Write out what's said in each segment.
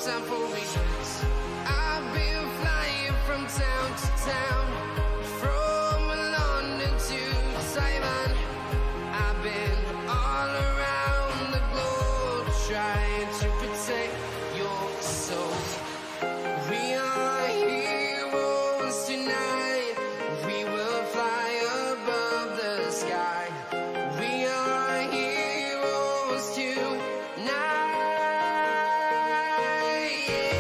time for reasons. I've been flying from town to town, from London to Taiwan. I've been all around the globe trying to protect your soul. We are heroes tonight. We will fly above the sky. We are heroes tonight. Yeah.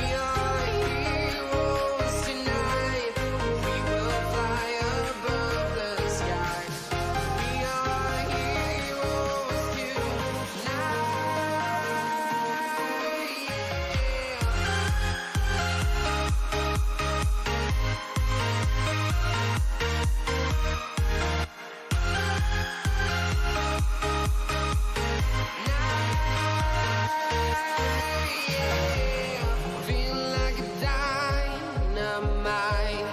We are heroes tonight. We will fly above the sky. We are heroes Feel like a dynamite,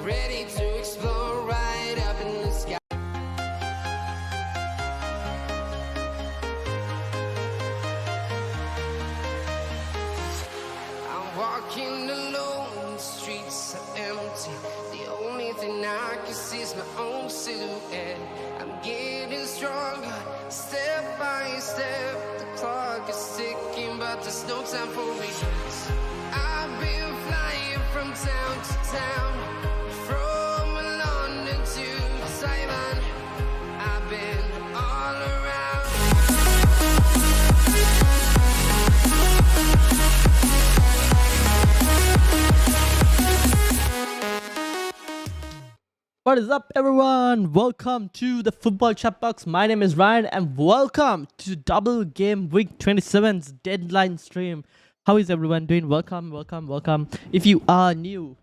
ready to explore right up in the sky. I'm walking alone, the streets are empty. The only thing I can see is my own silhouette. I'm getting stronger, step by step. The clock is ticking, but there's no time for reasons. I've been flying from town to town, from London to Taiwan. I've been all around. What is up, everyone? Welcome to the Football Chatbox. My name is Ryan, and welcome to Double Game Week 27's deadline stream. How is everyone doing? Welcome. If you are new,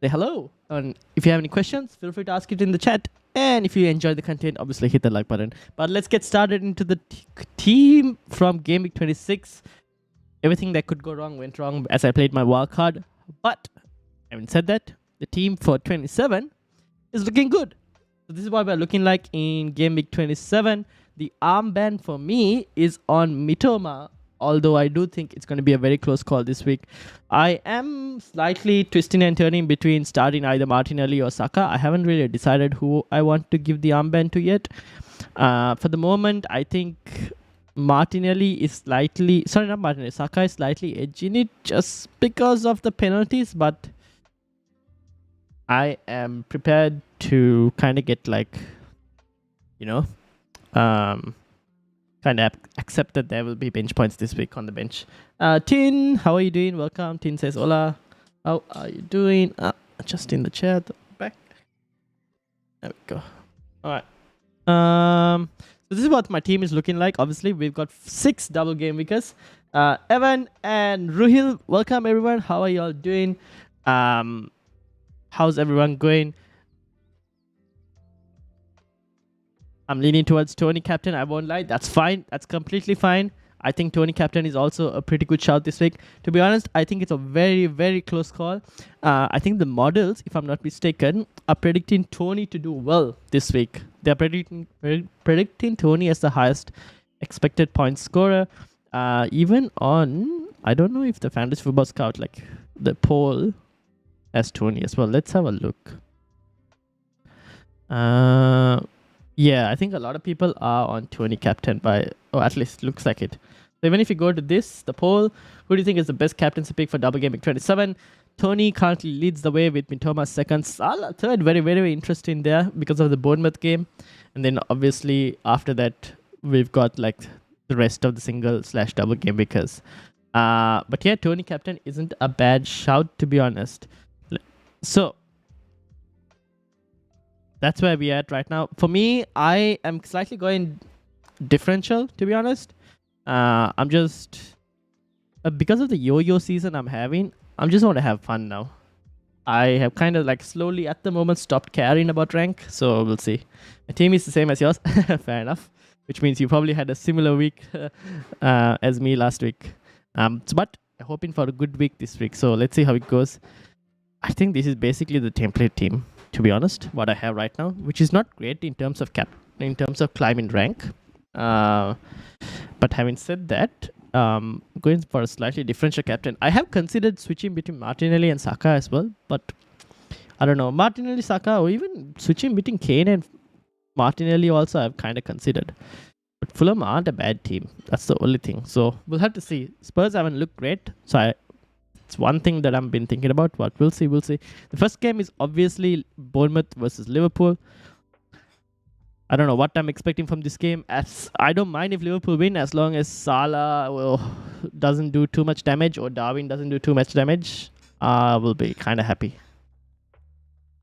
say hello. And if you have any questions, feel free to ask it in the chat. And if you enjoy the content, obviously hit the like button. But let's get started into the team from Game Week 26. Everything that could go wrong went wrong as I played my wildcard. But having said that, the team for 27 is looking good. So this is what we're looking like in Game Week 27. The armband for me is on Mitoma, although I do think it's going to be a very close call this week. I am slightly twisting and turning between starting either Martinelli or Saka. I haven't really decided who I want to give the armband to yet. For the moment, I think Martinelli is slightly... Sorry, not Martinelli. Saka is slightly edging it just because of the penalties, but I am prepared to kind of get kind of accept that there will be bench points this week on the bench. Tin, how are you doing? Welcome. Tin says, hola. How are you doing? Just in the chat. Back. There we go. All right. So this is what my team is looking like. Obviously, we've got 6 double game weekers. Evan and Ruhil, welcome everyone. How are you all doing? How's everyone going? I'm leaning towards Tony captain. I won't lie. That's fine. That's completely fine. I think Tony captain is also a pretty good shout this week. To be honest, I think it's a very, very close call. I think the models, if I'm not mistaken, are predicting Tony to do well this week. They're predicting Tony as the highest expected point scorer. Even on, I don't know if the Fantasy Football Scout, like the poll, as Tony as well. Let's have a look. Yeah, I think a lot of people are on Tony captain or at least looks like it. So even if you go to this, the poll, who do you think is the best captaincy pick for Double Game Week 27? Tony currently leads the way with Mitoma second. Salah third. Very, very, very interesting there because of the Bournemouth game. And then obviously after that, we've got like the rest of the single/double game weekers. But yeah, Tony captain isn't a bad shout, to be honest. So that's where we're at right now. For me, I am slightly going differential, to be honest. I'm just because of the yo-yo season I'm having, I'm just want to have fun now. I have kind of like slowly at the moment stopped caring about rank, so we'll see. My team is the same as yours. Fair enough. Which means you probably had a similar week as me last week. But I'm hoping for a good week this week. So let's see how it goes. I think this is basically the template team, to be honest, what I have right now, which is not great in terms of climbing rank. But having said that, going for a slightly differential captain. I have considered switching between Martinelli and Saka as well, but I don't know. Martinelli, Saka, or even switching between Kane and Martinelli also I've kind of considered. But Fulham aren't a bad team. That's the only thing. So we'll have to see. Spurs haven't looked great. So it's one thing that I've been thinking about. But we'll see. We'll see. The first game is obviously Bournemouth versus Liverpool. I don't know what I'm expecting from this game. As I don't mind if Liverpool win as long as Salah doesn't do too much damage or Darwin doesn't do too much damage. We'll be kind of happy.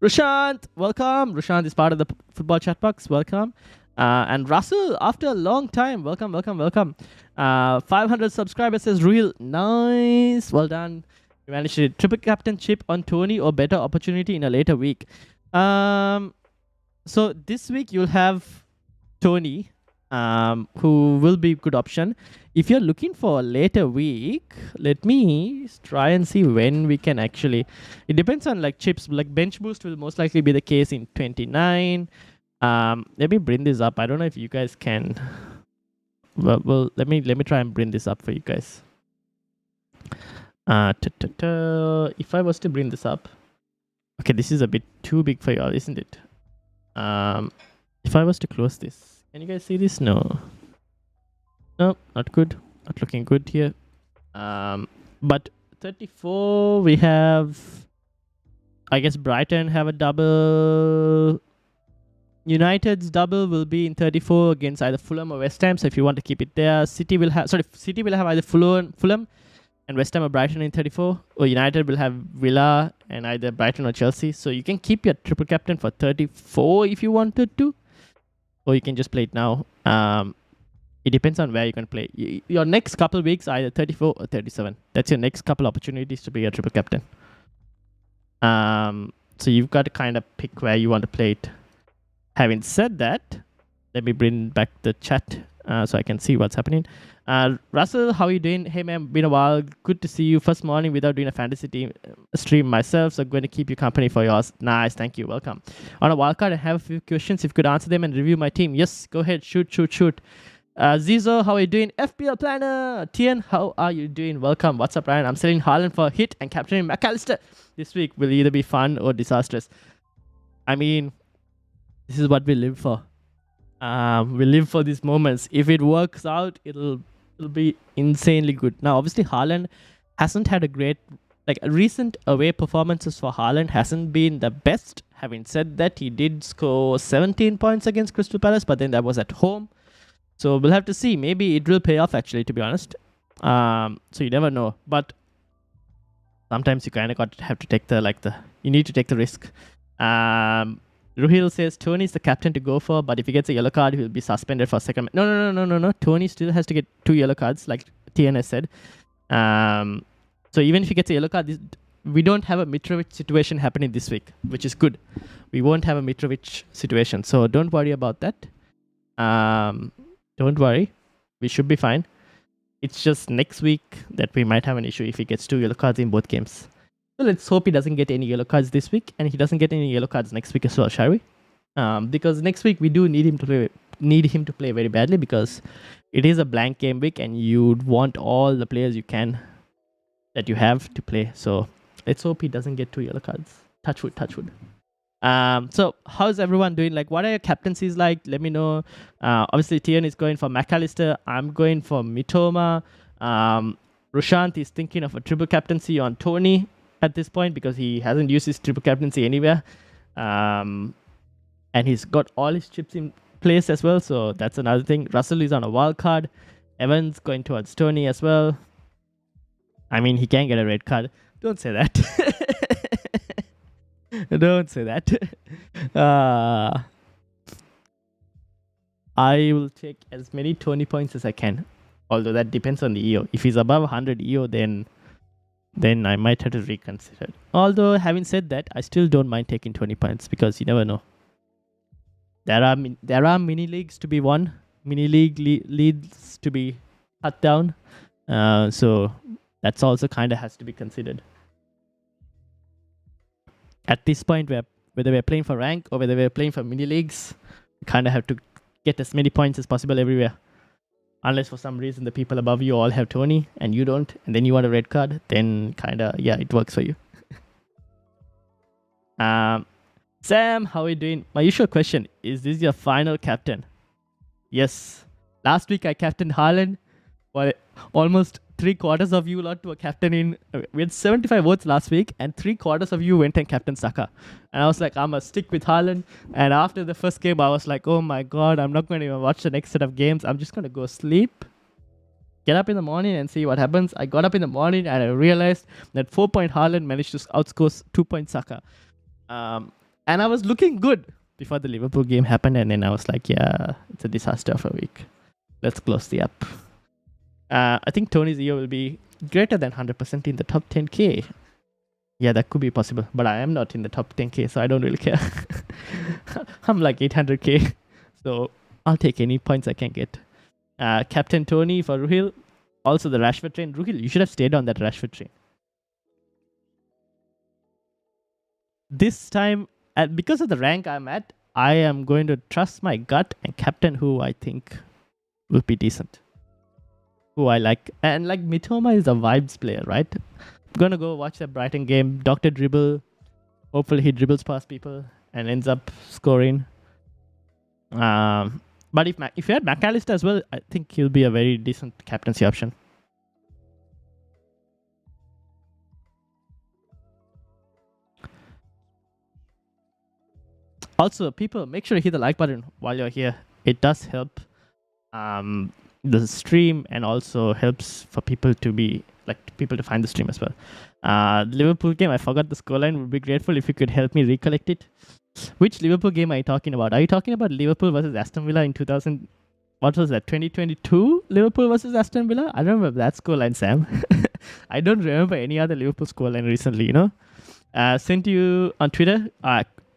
Rushant, welcome. Rushant is part of the Football Chatbox. Welcome. And Russell, after a long time, welcome. 500 subscribers says real. Nice. Well done. You managed to triple captain chip on Tony or better opportunity in a later week. So this week you'll have Tony, who will be a good option. If you're looking for a later week, let me try and see when we can actually. It depends on like chips. Like bench boost will most likely be the case in 29. Let me bring this up. I don't know if you guys can. Well, let me try and bring this up for you guys. If I was to bring this up, okay, this is a bit too big for y'all, isn't it? If I was to close this, can you guys see this? No, not good. Not looking good here. But 34, we have. I guess Brighton have a double. United's double will be in 34 against either Fulham or West Ham. So if you want to keep it there, City will have either Fulham and West Ham or Brighton in 34, or United will have Villa and either Brighton or Chelsea. So you can keep your triple captain for 34 if you wanted to, or you can just play it now. It depends on where you can play. Your next couple of weeks are either 34 or 37. That's your next couple opportunities to be a triple captain. So you've got to kind of pick where you want to play it. Having said that, let me bring back the chat so I can see what's happening. Russell, how are you doing? Hey man, been a while. Good to see you. First morning without doing a fantasy team stream myself, so I'm going to keep you company for yours. Nice, thank you. Welcome. On a wildcard, I have a few questions. If you could answer them and review my team. Yes, go ahead. Shoot. Zizo, how are you doing? FPL Planner. Tian, how are you doing? Welcome. What's up, Ryan? I'm selling Haaland for a hit and captaining McAllister. This week will either be fun or disastrous. I mean, this is what we live for. We live for these moments. If it works out, it'll be insanely good. Now, obviously, Haaland hasn't had a great, recent away performances for Haaland hasn't been the best. Having said that, he did score 17 points against Crystal Palace, but then that was at home. So we'll have to see. Maybe it will pay off, actually, to be honest. So you never know. But sometimes you kind of have to take you need to take the risk. Ruhil says Tony is the captain to go for, but if he gets a yellow card, he will be suspended for a second. No. Tony still has to get 2 yellow cards, like TN has said. So even if he gets a yellow card, we don't have a Mitrovic situation happening this week, which is good. We won't have a Mitrovic situation, so don't worry about that. Don't worry. We should be fine. It's just next week that we might have an issue if he gets 2 yellow cards in both games. So let's hope he doesn't get any yellow cards this week, and he doesn't get any yellow cards next week as well, shall we? Because next week we do need him to play very badly, because it is a blank game week, and you'd want all the players you can that you have to play. So let's hope he doesn't get 2 yellow cards. Touch wood. So how's everyone doing? What are your captaincies like? Let me know. Obviously, Tian is going for McAllister. I'm going for Mitoma. Rushant is thinking of a triple captaincy on Tony at this point, because he hasn't used his triple captaincy anywhere. And he's got all his chips in place as well. So that's another thing. Russell is on a wild card. Evans going towards Tony as well. I mean, he can get a red card. Don't say that. Don't say that. I will take as many Tony points as I can. Although that depends on the EO. If he's above 100 EO, then I might have to reconsider. Although, having said that, I still don't mind taking 20 points, because you never know. There are mini leagues to be won. Mini league leads to be cut down. So that's also kind of has to be considered. At this point, whether we're playing for rank or whether we're playing for mini leagues, we kind of have to get as many points as possible everywhere. Unless for some reason the people above you all have Tony and you don't, and then you want a red card, then kinda it works for you. Sam, how are you doing? My usual question, is this your final captain? Yes. Last week I captained Haaland. Well, almost 3/4 of you lot were captain in. We had 75 votes last week, and 3/4 of you went and captained Saka. And I was like, I'm going to stick with Haaland. And after the first game, I was like, oh my God, I'm not going to even watch the next set of games. I'm just going to go sleep, get up in the morning and see what happens. I got up in the morning and I realized that 4-point Haaland managed to outscore 2-point Saka. And I was looking good before the Liverpool game happened. And then I was like, yeah, it's a disaster of a week. Let's close the app. I think Tony's year will be greater than 100% in the top 10k. Yeah, that could be possible. But I am not in the top 10k, so I don't really care. I'm like 800k. So I'll take any points I can get. Captain Tony for Ruhil. Also the Rashford train. Ruhil, you should have stayed on that Rashford train. This time, because of the rank I'm at, I am going to trust my gut and captain who I think will be decent. Who I like. And like Mitoma is a vibes player, right? I'm going to go watch the Brighton game. Dr. Dribble. Hopefully he dribbles past people and ends up scoring. But if you had McAllister as well, I think he'll be a very decent captaincy option. Also, people, make sure to hit the like button while you're here. It does help the stream and also helps for people to find the stream as well. Liverpool game, I forgot the scoreline. Would be grateful if you could help me recollect it. Which Liverpool game are you talking about? Are you talking about Liverpool versus Aston Villa in 2000? What was that? 2022 Liverpool versus Aston Villa? I don't remember that scoreline, Sam. I don't remember any other Liverpool scoreline recently. Sent you on Twitter.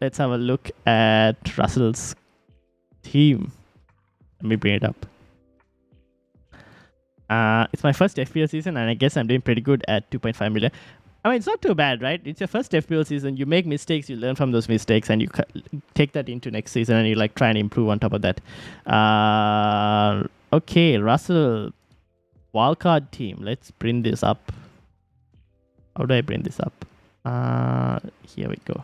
Let's have a look at Russell's team. Let me bring it up. It's my first FPL season, and I guess I'm doing pretty good at 2.5 million. I mean, it's not too bad, right? It's your first FPL season. You make mistakes, you learn from those mistakes, and you take that into next season, and you try and improve on top of that. Okay, Russell, wildcard team. Let's bring this up. How do I bring this up? Here we go.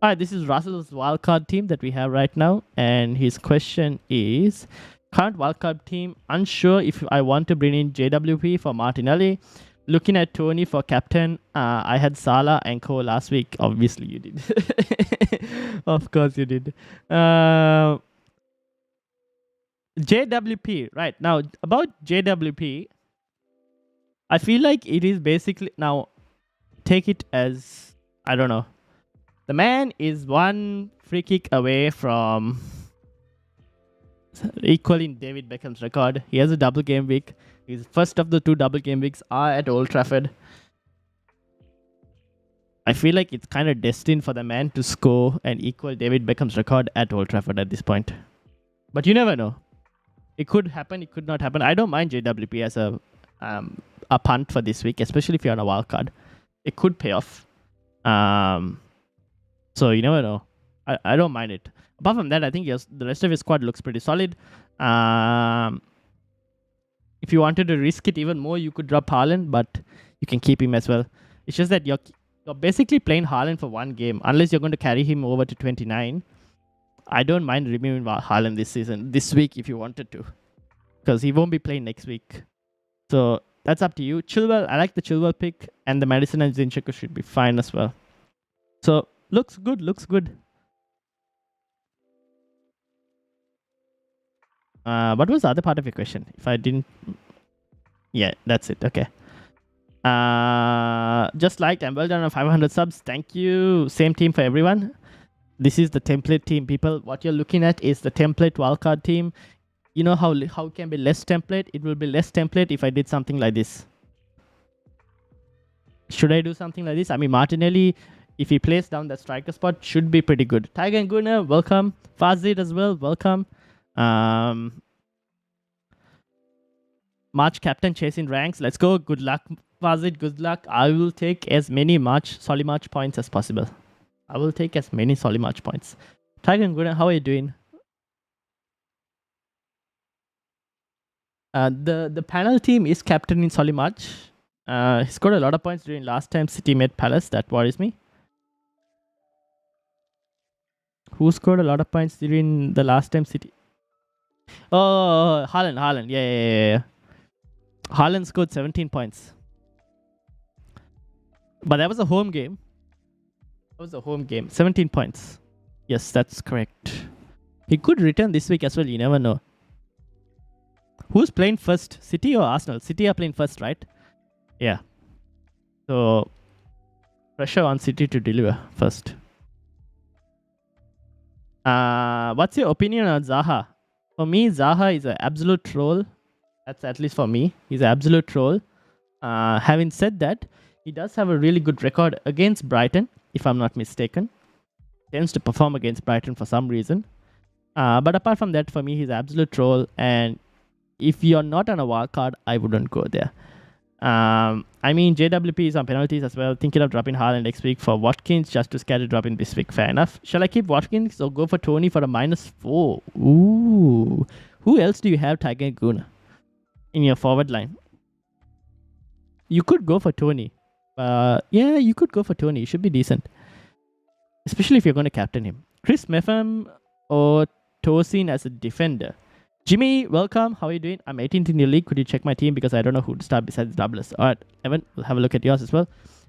All right, this is Russell's wildcard team that we have right now, and his question is: current wildcard team, unsure if I want to bring in JWP for Martinelli. Looking at Tony for captain, I had Salah and Co last week. Obviously, you did. Of course, you did. JWP, right. Now, about JWP, I feel like it is basically... Now, take it as... I don't know. The man is one free kick away from equaling David Beckham's record. He has a double game week. His first of the 2 double game weeks are at Old Trafford. I feel like it's kind of destined for the man to score and equal David Beckham's record at Old Trafford at this point. But you never know. It could happen, it could not happen. I don't mind JWP as a punt for this week, especially if you're on a wild card. It could pay off. So you never know. I don't mind it. Apart from that, I think the rest of his squad looks pretty solid. If you wanted to risk it even more, you could drop Haaland, but you can keep him as well. It's just that you're basically playing Haaland for one game, unless you're going to carry him over to 29. I don't mind removing Haaland this week if you wanted to, because he won't be playing next week. So that's up to you. Chilwell, I like the Chilwell pick, and the Madison and Zinchenko should be fine as well. So looks good. What was the other part of your question? If I didn't... Yeah, that's it. Okay. Just liked and well done on 500 subs. Thank you. Same team for everyone. This is the template team, people. What you're looking at is the template wildcard team. You know how it can be less template? It will be less template if I did something like this. Should I do something like this? I mean, Martinelli, if he plays down the striker spot, should be pretty good. Tiger and Gunnar, welcome. Fazid as well, welcome. March captain chasing ranks. Let's go. Good luck, Fazid. Good luck. I will take as many Solly March points as possible. I will take as many Solly March points. Tiger and Gunnar, how are you doing? The panel team is captain in Solly March. He scored a lot of points during last time City met Palace. That worries me. Who scored a lot of points during the last time City? Oh, Haaland. Yeah. Haaland scored 17 points. But that was a home game. 17 points. Yes, that's correct. He could return this week as well. You never know. Who's playing first? City or Arsenal? City are playing first, right? Yeah. So, pressure on City to deliver first. What's your opinion on Zaha? For me, Zaha is an absolute troll. That's at least for me. He's an absolute troll. Having said that, he does have a really good record against Brighton, if I'm not mistaken. Tends to perform against Brighton for some reason. But apart from that, for me, he's an absolute troll. And if you're not on a wildcard, I wouldn't go there. I mean, JWP is on penalties as well. Thinking of dropping Haaland next week for Watkins just to scatter drop in this week. Fair enough. Shall I keep Watkins or go for Tony for a -4? Ooh. Who else do you have, Tiger Guna, in your forward line? You could go for Tony. Yeah, you could go for Tony. It should be decent. Especially if you're going to captain him. Chris Meffam or Tosin as a defender. Jimmy, welcome. How are you doing? I'm 18th in your league. Could you check my team? Because I don't know who to start besides Doublers. Alright, Evan, we'll have a look at yours as well.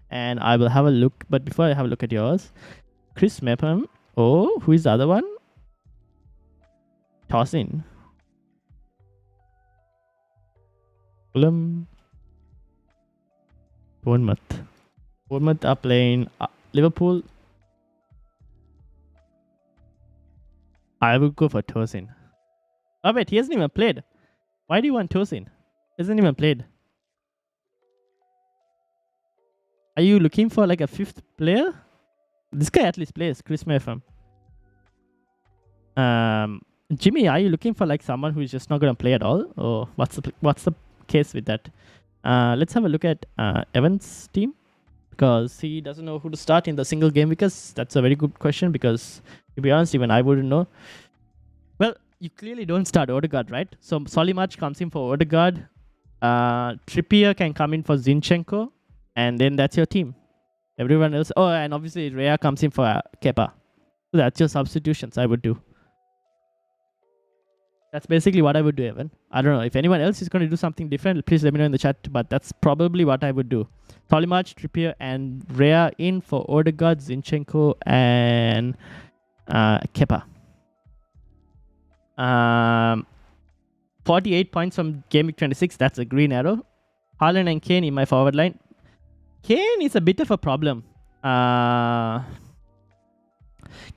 And I will have a look. But before I have a look at yours, Chris Mepham. Oh, who is the other one? Tosin. Fulham. Bournemouth. Bournemouth are playing Liverpool. I will go for Tosin. Oh wait, he hasn't even played. Why do you want Tosin? He hasn't even played. Are you looking for like a fifth player? This guy at least plays, Chris Mepham. Jimmy, are you looking for like someone who is just not going to play at all? Or what's the case with that? Let's have a look at Evan's team. Because he doesn't know who to start in the single game. Because that's a very good question. Because to be honest, even I wouldn't know. Well, you clearly don't start Odegaard, right? So Solimarch comes in for Odegaard. Trippier can come in for Zinchenko. And then that's your team. Everyone else. Oh, and obviously Rhea comes in for Kepa. So that's your substitutions I would do. That's basically what I would do, Evan. I don't know. If anyone else is going to do something different, please let me know in the chat. But that's probably what I would do. Solimarch, Trippier, and Rhea in for Odegaard, Zinchenko, and Kepa. 48 points from Gameweek 26. That's a green arrow. Haaland and Kane in my forward line. Kane is a bit of a problem.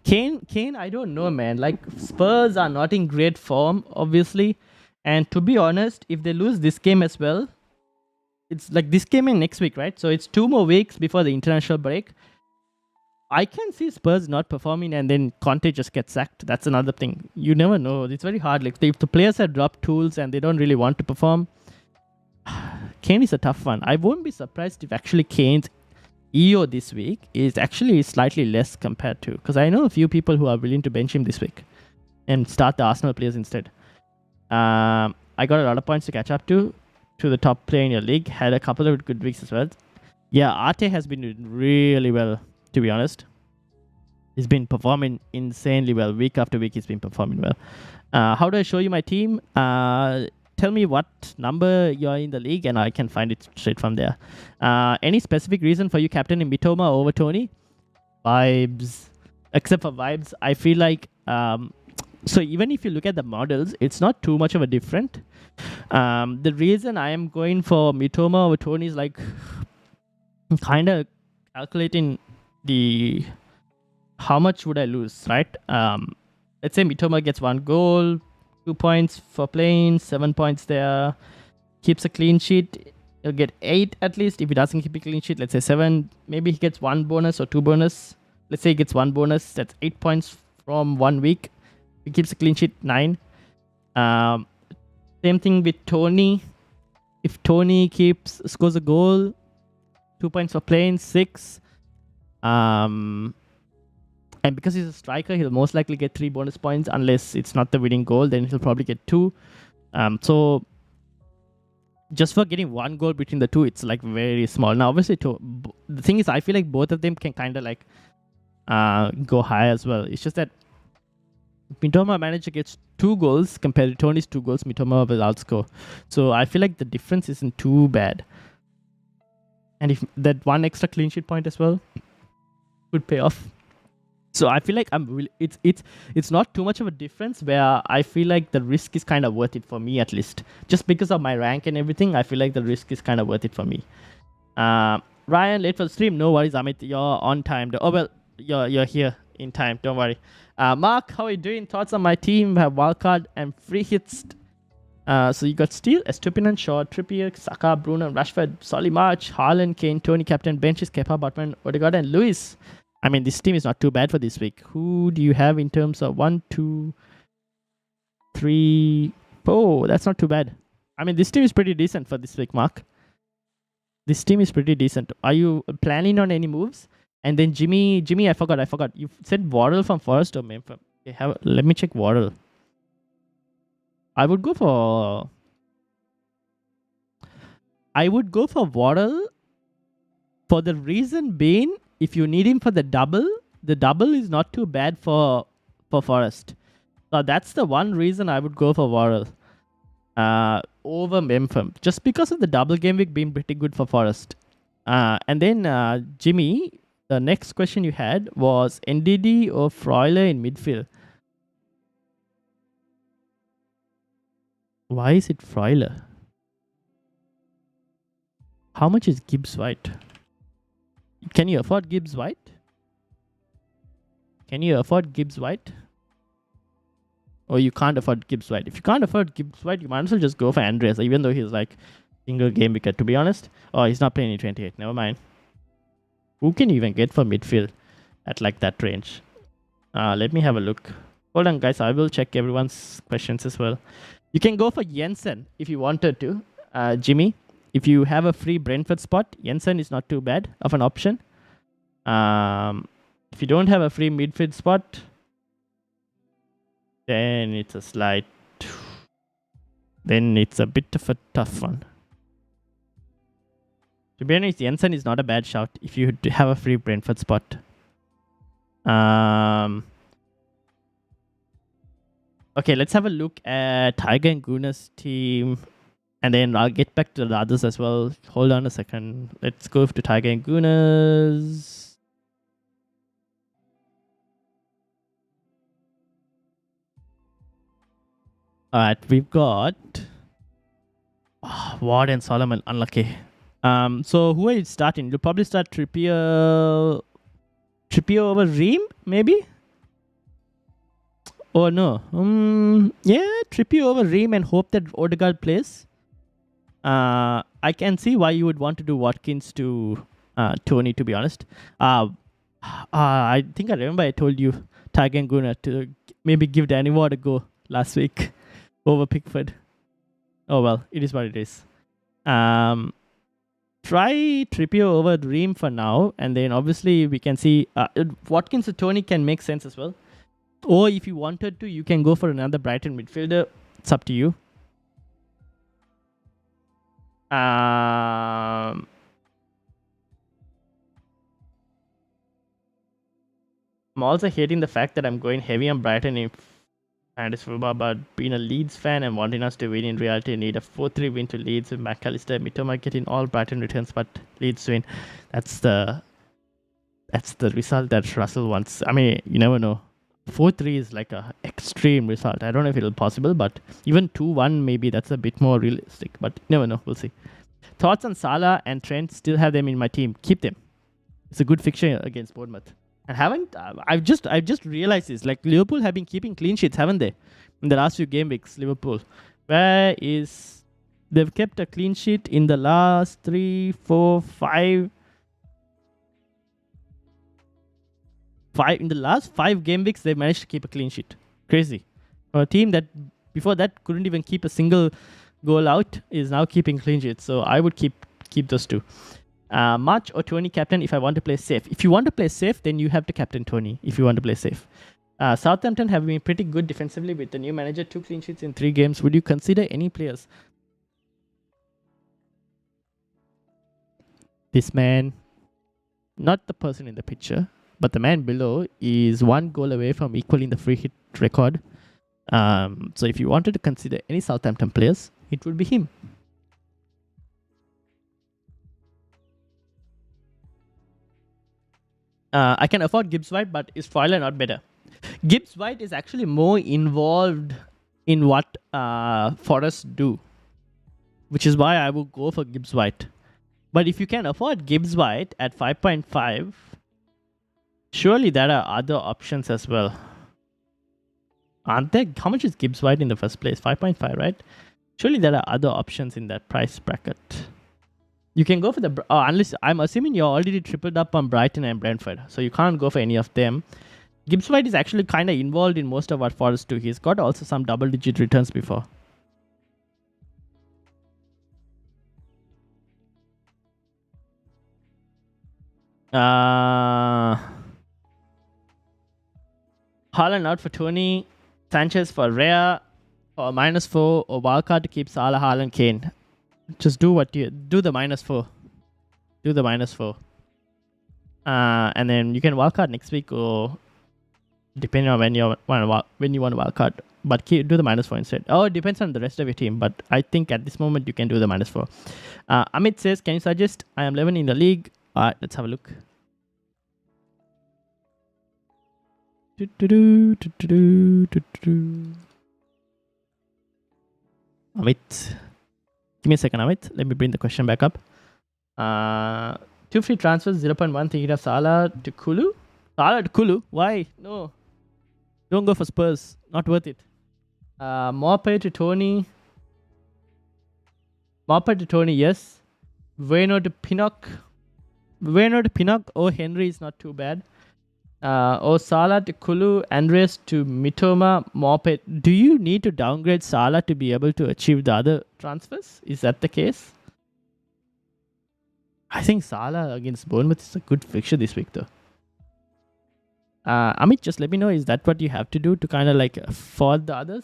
Kane, I don't know, man. Like, Spurs are not in great form, obviously. And to be honest, if they lose this game as well, it's like this game and next week, right? So it's 2 more weeks before the international break. I can see Spurs not performing and then Conte just gets sacked. That's another thing. You never know. It's very hard. Like, if the players have dropped tools and they don't really want to perform, Kane is a tough one. I won't be surprised if actually Kane's EO this week is actually slightly less compared to, because I know a few people who are willing to bench him this week and start the Arsenal players instead. I got a lot of points to catch up to the top player in your league. Had a couple of good weeks as well. Yeah, Arte has been doing really well, to be honest. He's been performing insanely well. Week after week, he's been performing well. How do I show you my team? Tell me what number you're in the league and I can find it straight from there. Any specific reason for you captaining Mitoma over Tony? Vibes. Except for vibes, I feel like... so even if you look at the models, it's not too much of a different. The reason I am going for Mitoma over Tony is like... kind of calculating the... how much would I lose, right? Let's say Mitoma gets 1 goal... 2 points for playing, 7 points there. Keeps a clean sheet. He'll get 8 at least. If he doesn't keep a clean sheet, let's say 7. Maybe he gets 1 bonus or 2 bonus. Let's say he gets 1 bonus. That's 8 points from 1 week. If he keeps a clean sheet, 9. Same thing with Tony. If Tony scores a goal, 2 points for playing, 6. And because he's a striker, he'll most likely get 3 bonus points unless it's not the winning goal. Then he'll probably get 2. So just for getting one goal between the two, it's like very small. Now, obviously, the thing is, I feel like both of them can kind of like go high as well. It's just that Mitoma manager gets 2 goals compared to Tony's 2 goals. Mitoma will outscore. So I feel like the difference isn't too bad. And if that one extra clean sheet point as well could pay off. So I feel like it's not too much of a difference where I feel like the risk is kind of worth it for me, at least. Just because of my rank and everything, I feel like the risk is kind of worth it for me. Ryan, late for the stream. No worries, Amit. You're on time. Oh, well, you're here in time. Don't worry. Mark, how are you doing? Thoughts on my team? We have wildcard and free hits. So you got Steele, Estupinan, Shaw, Trippier, Saka, Bruno, Rashford, Solly March, Haaland, Kane, Tony, captain, benches, Kepa, Botman, Odegaard, and Luis. I mean, this team is not too bad for this week. Who do you have in terms of 1, 2, 3, 4? That's not too bad. I mean, this team is pretty decent for this week, Mark. This team is pretty decent. Are you planning on any moves? And then Jimmy, I forgot. You said Waddle from Forest or Memphis. Okay, let me check Waddle. I would go for Waddle for the reason being, if you need him for the double is not too bad for Forest. So that's the one reason I would go for Waddle over Memphis, just because of the double game week being pretty good for Forest. And then Jimmy, the next question you had was NDD or Freuler in midfield. Why is it Freuler? How much is Gibbs White? Can you afford Gibbs White? Or you can't afford Gibbs White? If you can't afford Gibbs White, you might as well just go for Andreas, even though he's like single game wicket, to be honest. Oh, he's not playing in 28. Never mind. Who can you even get for midfield at like that range? Let me have a look. Hold on, guys. I will check everyone's questions as well. You can go for Jensen if you wanted to, Jimmy. If you have a free Brentford spot, Jensen is not too bad of an option. If you don't have a free midfield spot, then it's a bit of a tough one. To be honest, Jensen is not a bad shout if you have a free Brentford spot. Okay, let's have a look at Tiger and Guna's team. And then I'll get back to the others as well. Hold on a second. Let's go to Tiger and Gunas. Alright, we've got Ward and Solomon. Unlucky. So who are you starting? You'll probably start Trippier over Ream, maybe? Or no? Yeah, Trippier over Ream and hope that Odegaard plays. I can see why you would want to do Watkins to Tony, to be honest. I think I remember I told you Tiger and Guna to maybe give Danny Ward a go last week over Pickford. Oh well, it is what it is. Try Trippier over Ream for now, and then obviously we can see Watkins to Tony can make sense as well. Or if you wanted to, you can go for another Brighton midfielder. It's up to you. I'm also hating the fact that I'm going heavy on Brighton in fantasy football, but being a Leeds fan and wanting us to win in reality, need a 4-3 win to Leeds with McAllister, Mitoma getting all Brighton returns, but Leeds win. That's the result that Russell wants. I mean, you never know. 4-3 is like a extreme result. I don't know if it'll be possible, but even 2-1 maybe that's a bit more realistic. But you never know. We'll see. Thoughts on Salah and Trent? Still have them in my team. Keep them. It's a good fixture against Bournemouth. And I've just realized this. Like Liverpool have been keeping clean sheets, haven't they? In the last few game weeks, Liverpool. They've kept a clean sheet in the last 3, 4, 5. In the last 5 game weeks, they've managed to keep a clean sheet. Crazy. A team that before that couldn't even keep a single goal out is now keeping clean sheets. So I would keep those two. March or Tony captain if I want to play safe. If you want to play safe, then you have to captain Tony if you want to play safe. Southampton have been pretty good defensively with the new manager. 2 clean sheets in 3 games. Would you consider any players? This man, not the person in the picture, but the man below is 1 goal away from equaling the free hit record. So if you wanted to consider any Southampton players, it would be him. I can afford Gibbs White, but is Foyler not better? Gibbs White is actually more involved in what Forest do, which is why I would go for Gibbs White. But if you can afford Gibbs White at 5.5, surely there are other options as well. Aren't there? How much is Gibbs White in the first place? 5.5, right? Surely there are other options in that price bracket. You can go for the... unless I'm assuming you're already tripled up on Brighton and Brentford. So you can't go for any of them. Gibbs White is actually kind of involved in most of what Forest do. He's got also some double-digit returns before. Haaland out for Tony. Sanchez for Rhea. Or -4. Or wildcard to keep Salah, Haaland, Kane. Just do what you... Do the -4. Do the -4. And then you can wildcard next week or... Depending on when you want to wildcard. But do the -4 instead. Oh, it depends on the rest of your team. But I think at this moment you can do the -4. Amit says, can you suggest? I am 11 in the league. Alright, let's have a look. Amit. Give me a second, Amit. Let me bring the question back up. 2 free transfers, 0.1 thinking of Salah to Kulu. Salah to Kulu? Why? No. Don't go for Spurs. Not worth it. Maupay to Tony. Maupay to Tony, yes. Bueno to Pinnock. Bueno to Pinnock. Oh, Henry is not too bad. Salah to Kulu. Andres to Mitoma. Maupay. Do you need to downgrade Salah to be able to achieve the other transfers? Is that the case? I think Salah against Bournemouth is a good fixture this week, though. Amit, just let me know, is that what you have to do to kind of like afford the others?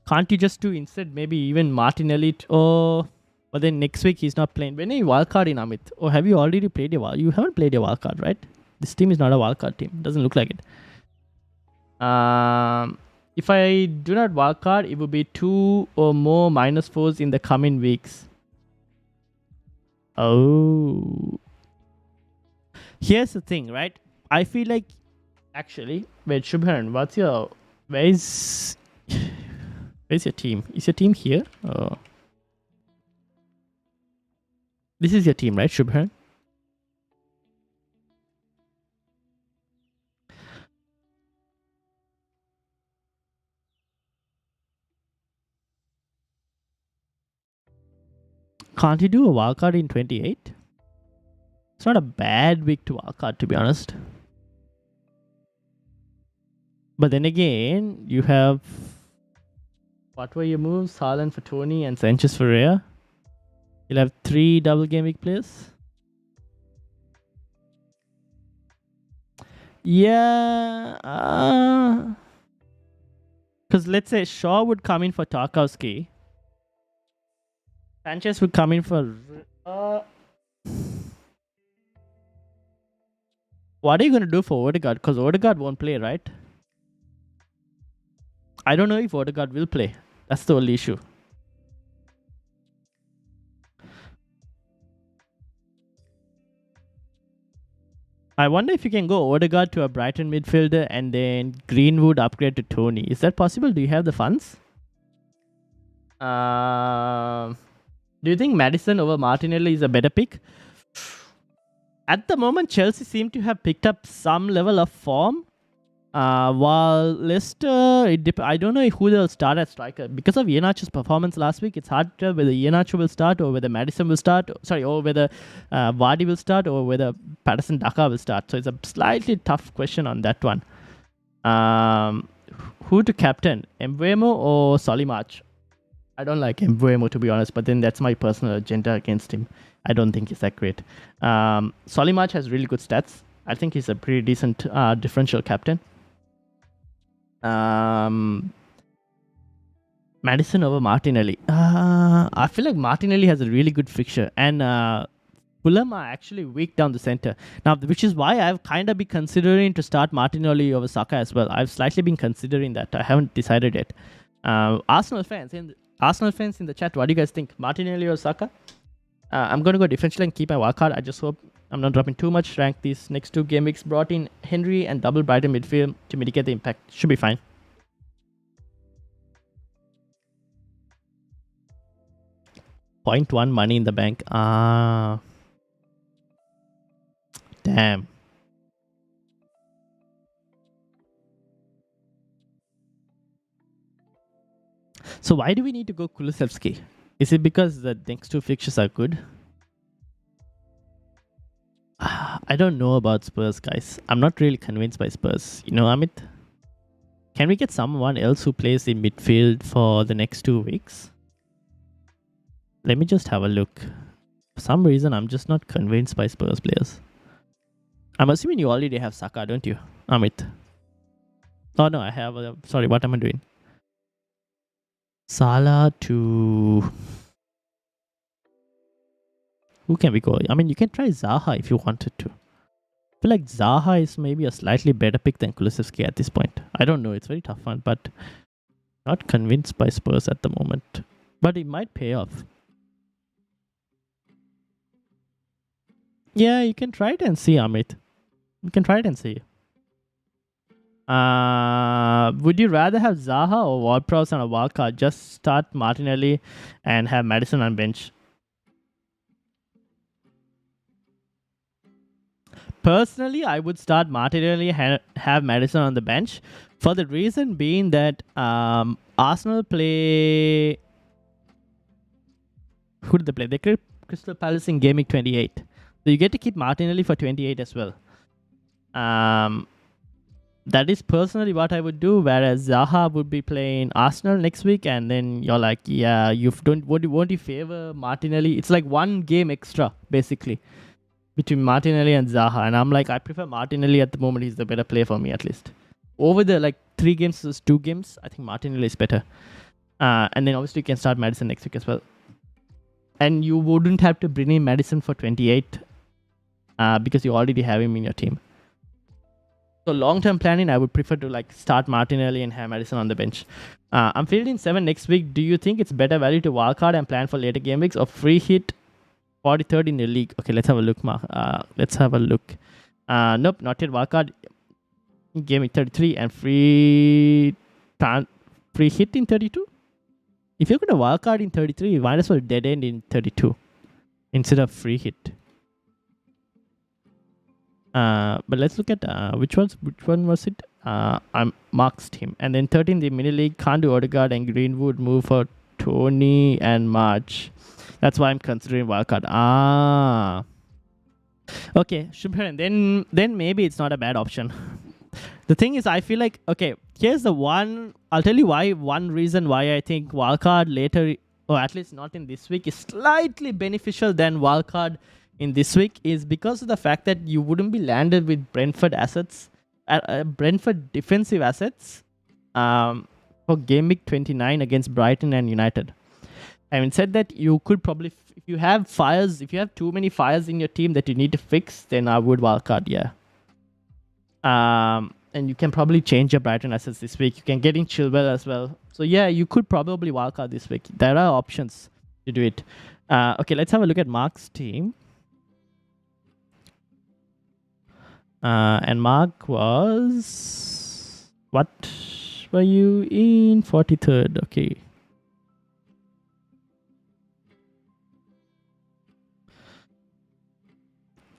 Can't you just do instead maybe even Martinelli? But then next week he's not playing. When are you wildcard in, Amit? Or have you already played your wildcard? You haven't played your wildcard, right? This team is not a wildcard team. Doesn't look like it. If I do not wildcard, it will be 2 or more -4s in the coming weeks. Oh. Here's the thing, right? I feel like... Actually, wait, Shubharan, where's your team? Is your team here? Oh. This is your team, right, Shubharan? Can't you do a wildcard in 28? It's not a bad week to wildcard, to be honest. But then again, you have... What were your moves? Haaland for Tony and Sanchez for Rhea. You'll have 3 double game week players. Yeah. Because let's say Shaw would come in for Tarkowski. Sanchez would come in for... What are you going to do for Odegaard? Because Odegaard won't play, right? I don't know if Odegaard will play. That's the only issue. I wonder if you can go Odegaard to a Brighton midfielder and then Greenwood upgrade to Tony. Is that possible? Do you have the funds? Do you think Maddison over Martinelli is a better pick? At the moment, Chelsea seem to have picked up some level of form. While Leicester, I don't know who they'll start at striker. Because of Iheanacho's performance last week, it's hard to tell whether Iheanacho will start or whether Maddison will start. Or whether Vardy will start or whether Patterson Daka will start. So it's a slightly tough question on that one. Who to captain? Mbeumo or Solimarch? I don't like Mbeumo, to be honest, but then that's my personal agenda against him. I don't think he's that great. Solimarch has really good stats. I think he's a pretty decent differential captain. Maddison over Martinelli. I feel like Martinelli has a really good fixture, and Fulham are actually weak down the center now, which is why I've kind of been considering to start Martinelli over Saka as well. I've slightly been considering that. I haven't decided yet. Arsenal fans in the chat, what do you guys think? Martinelli or Saka? I'm going to go differential and keep my wildcard. I just hope I'm not dropping too much rank these next 2 game weeks. Brought in Henry and double Brighton midfield to mitigate the impact. Should be fine. .1 money in the bank. Damn. So why do we need to go Kulusevski? Is it because the next 2 fixtures are good? I don't know about Spurs, guys. I'm not really convinced by Spurs. You know, Amit? Can we get someone else who plays in midfield for the next 2 weeks? Let me just have a look. For some reason, I'm just not convinced by Spurs players. I'm assuming you already have Saka, don't you, Amit? Oh no, I have... sorry, what am I doing? Salah to... Who can we go? I mean, you can try Zaha if you wanted to. I feel like Zaha is maybe a slightly better pick than Kulusevski at this point. I don't know. It's a very tough one, but not convinced by Spurs at the moment. But it might pay off. Yeah, you can try it and see, Amit. You can try it and see. Would you rather have Zaha or Ward-Prowse on a wildcard? Just start Martinelli and have Maddison on bench. Personally, I would start Martinelli and have Maddison on the bench for the reason being that Arsenal play... Who did they play? They played Crystal Palace in Gameweek 28. So you get to keep Martinelli for 28 as well. That is personally what I would do, whereas Zaha would be playing Arsenal next week, and then you're like, yeah, won't you favor Martinelli? It's like 1 game extra, basically, between Martinelli and Zaha. And I'm like, I prefer Martinelli at the moment. He's the better player for me, at least. Over the 3 games versus 2 games, I think Martinelli is better. And then obviously you can start Maddison next week as well. And you wouldn't have to bring in Maddison for 28 because you already have him in your team. So long-term planning, I would prefer to start Martinelli and have Maddison on the bench. I'm fielding 7 next week. Do you think it's better value to wildcard and plan for later game weeks, or free hit 43rd in the league? Okay, let's have a look, Mark. Let's have a look. Nope, not yet. Wildcard game week 33 and free hit in 32. If you're going to wildcard in 33, you might as well dead end in 32 instead of free hit. But let's look at which one was it? I'm Mark's team. And then 13, the mini league, can't do Odegaard and Greenwood, move for Tony and March. That's why I'm considering wildcard. Okay, then maybe it's not a bad option. The thing is, I feel like, okay, here's the one, I'll tell you one reason why I think wildcard later, or at least not in this week, is slightly beneficial than wildcard in this week, is because of the fact that you wouldn't be landed with Brentford assets, Brentford defensive assets for game week 29 against Brighton and United. Having said that, you could probably, if you have too many fires in your team that you need to fix, then I would wildcard, yeah. And you can probably change your Brighton assets this week. You can get in Chilwell as well. So yeah, you could probably wildcard this week. There are options to do it. Okay, let's have a look at Mark's team. And Mark was... What were you in? 43rd. Okay.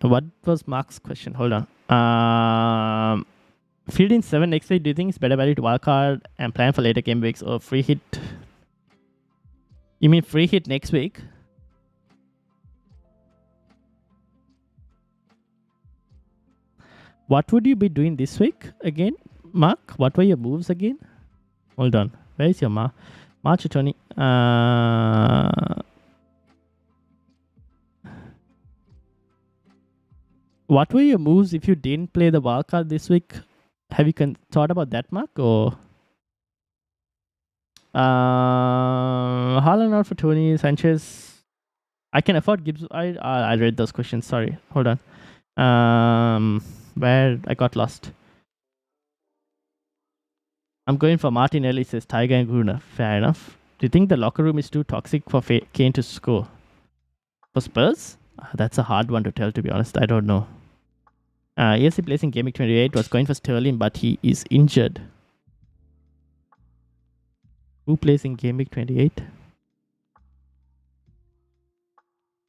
What was Mark's question? Hold on. Fielding 7 next week, do you think it's better value to wildcard and plan for later game weeks, or free hit? You mean free hit next week? What would you be doing this week again, Mark? What were your moves again? Hold on. Where is your March attorney? What were your moves if you didn't play the wildcard this week? Have you thought about that, Mark? Or Haaland out for Tony, Sanchez. I can afford Gibbs. I read those questions. Sorry, hold on. Where I got lost. I'm going for Martinelli, says Tiger and Gruner. Fair enough. Do you think the locker room is too toxic for Kane to score? For Spurs? That's a hard one to tell, to be honest. I don't know. ESC plays in Gameweek 28 was going for Sterling, but he is injured. Who plays in Gameweek 28?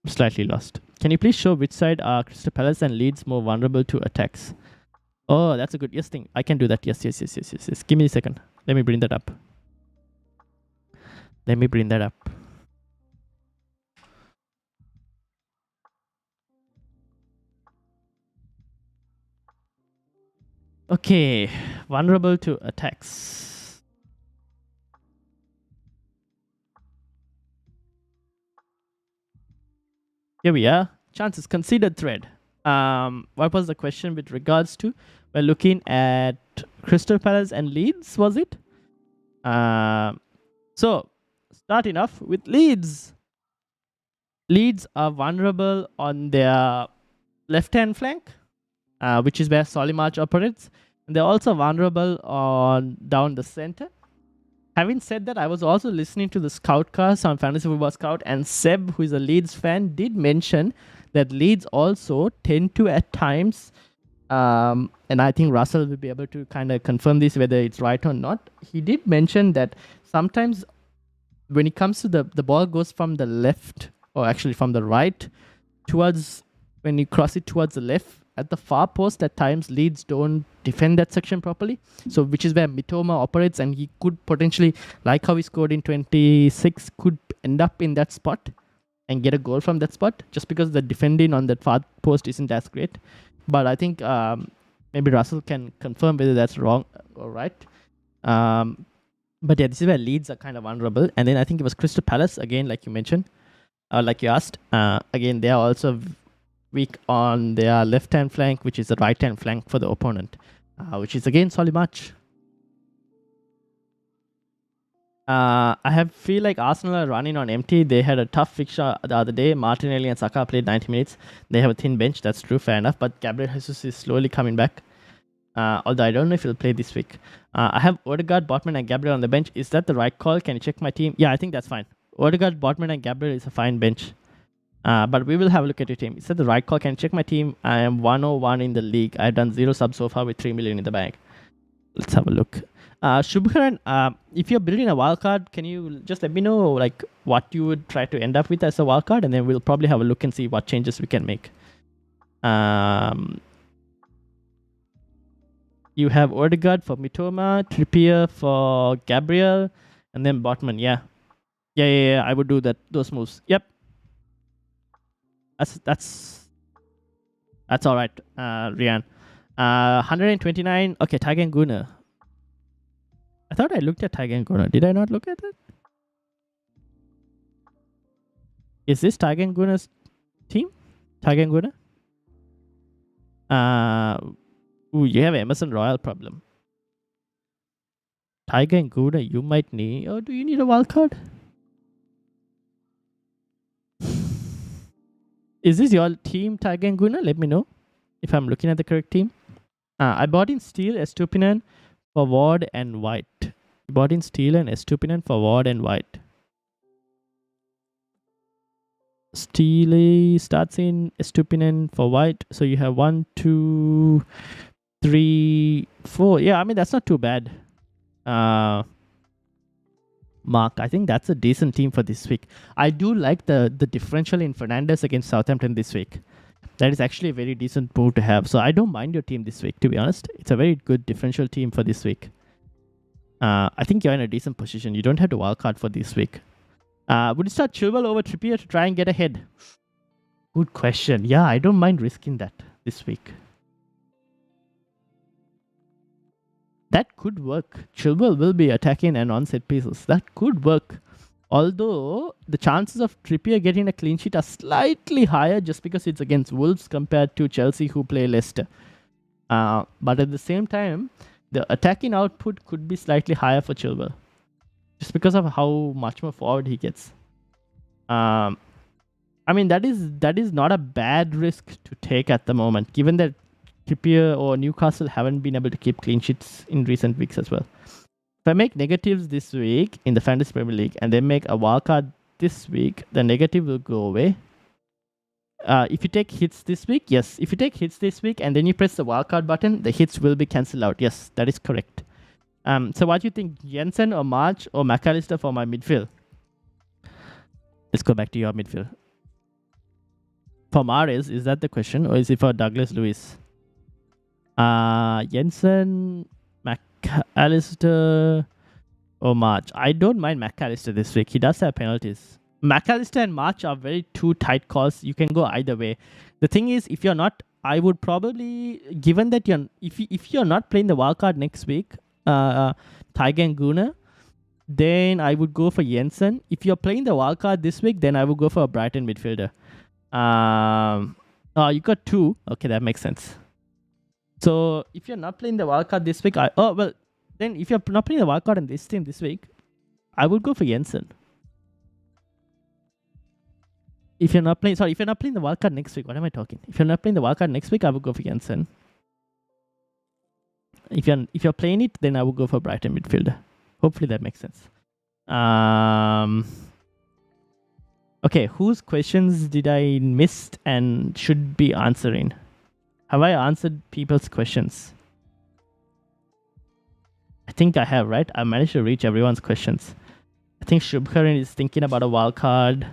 I'm slightly lost. Can you please show which side are Crystal Palace and Leeds more vulnerable to attacks? Oh, that's a good thing. I can do that. Yes. Give me a second. Let me bring that up. Okay, vulnerable to attacks. Here we are. Chances conceded thread. What was the question with regards to? We're looking at Crystal Palace and Leeds, was it? So, starting off with Leeds. Leeds are vulnerable on their left-hand flank, which is where Solly March operates. And they're also vulnerable on down the center. Having said that, I was also listening to the Scoutcast on Fantasy Football Scout, and Seb, who is a Leeds fan, did mention that Leeds also tend to at times, and I think Russell will be able to kind of confirm this, whether it's right or not. He did mention that sometimes when it comes to the ball goes from the left, or actually from the right, towards, when you cross it towards the left, at the far post, at times Leeds don't defend that section properly. So, which is where Mitoma operates, and he could potentially, like how he scored in 26, could end up in that spot and get a goal from that spot, just because the defending on that far post isn't as great. But I think maybe Russell can confirm whether that's wrong or right. But yeah, this is where Leeds are kind of vulnerable. And then I think it was Crystal Palace, again, like you mentioned, like you asked. Again, they are also weak on their left-hand flank, which is the right-hand flank for the opponent, which is again Solly March. I feel like Arsenal are running on empty. They had a tough fixture the other day. Martinelli and Saka played 90 minutes. They have a thin bench, that's true, fair enough. But Gabriel Jesus is slowly coming back. Although I don't know if he'll play this week. I have Odegaard, Botman, and Gabriel on the bench. Is that the right call? Can you check my team? Yeah, I think that's fine. Odegaard, Botman, and Gabriel is a fine bench. But we will have a look at your team. Is that the right call? Can you check my team? I am 101 in the league. I've done 0 subs so far with 3 million in the bank. Let's have a look. Shubharan, if you're building a wildcard, can you just let me know like what you would try to end up with as a wildcard, and then we'll probably have a look and see what changes we can make. You have Odegaard for Mitoma, Trippier for Gabriel, and then Botman. Yeah. I would do that. Those moves. Yep. That's all right, Rian. 129. Okay, Tiger and Gunnar. I thought I looked at Tiger and Gunnar. Did I not look at it? Is this Tiger and Gunnar's team? Tiger and Gunnar? You have Emerson Royal problem. Tiger and Gunnar, you might need. Oh, do you need a wild card? Is this your team, Tiger and Gunnar? Let me know if I'm looking at the correct team. I bought in Steele, Estupinian for Ward and White. I bought in Steele and Estupinian for Ward and White. Steele starts in Estupinian for White. So you have 1, 2, 3, 4. Yeah, I mean, that's not too bad. Mark, I think that's a decent team for this week. I do like the differential in Fernandes against Southampton this week. That is actually a very decent move to have. So I don't mind your team this week, to be honest. It's a very good differential team for this week. I think you're in a decent position. You don't have to wildcard for this week. Would you start Chilwell over Trippier to try and get ahead? Good question. Yeah, I don't mind risking that this week. That could work. Chilwell will be attacking and on set pieces. That could work. Although the chances of Trippier getting a clean sheet are slightly higher just because it's against Wolves compared to Chelsea who play Leicester. But at the same time, the attacking output could be slightly higher for Chilwell. just because of how much more forward he gets. I mean, that is not a bad risk to take at the moment, given that Trippier or Newcastle haven't been able to keep clean sheets in recent weeks as well. If I make negatives this week in the Fantasy Premier League and then make a wildcard this week, the negative will go away. If you take hits this week, yes. If you take hits this week and then you press the wildcard button, the hits will be cancelled out. Yes, that is correct. So what do you think, Jensen or March or McAllister for my midfield? Let's go back to your midfield. For Mahrez, is that the question, or is it for Douglas Lewis? Jensen, McAllister, or March. I don't mind McAllister this week. He does have penalties. McAllister and March are very two tight calls. You can go either way. The thing is, if you're not, I would probably, given that if you're not playing the wildcard next week, Tiger and Gunnar, then I would go for Jensen. If you're playing the wildcard this week, then I would go for a Brighton midfielder. You got two. Okay, that makes sense. So if you're not playing the wildcard this week, then if you're not playing the wildcard in this team this week, I would go for Jensen. If you're not playing the wildcard next week, what am I talking? If you're not playing the wildcard next week, I would go for Jensen. If you're playing it, then I would go for Brighton midfielder. Hopefully that makes sense. Okay, whose questions did I miss and should be answering? Have I answered people's questions? I think I have, right? I managed to reach everyone's questions. I think Shubharan is thinking about a wild card.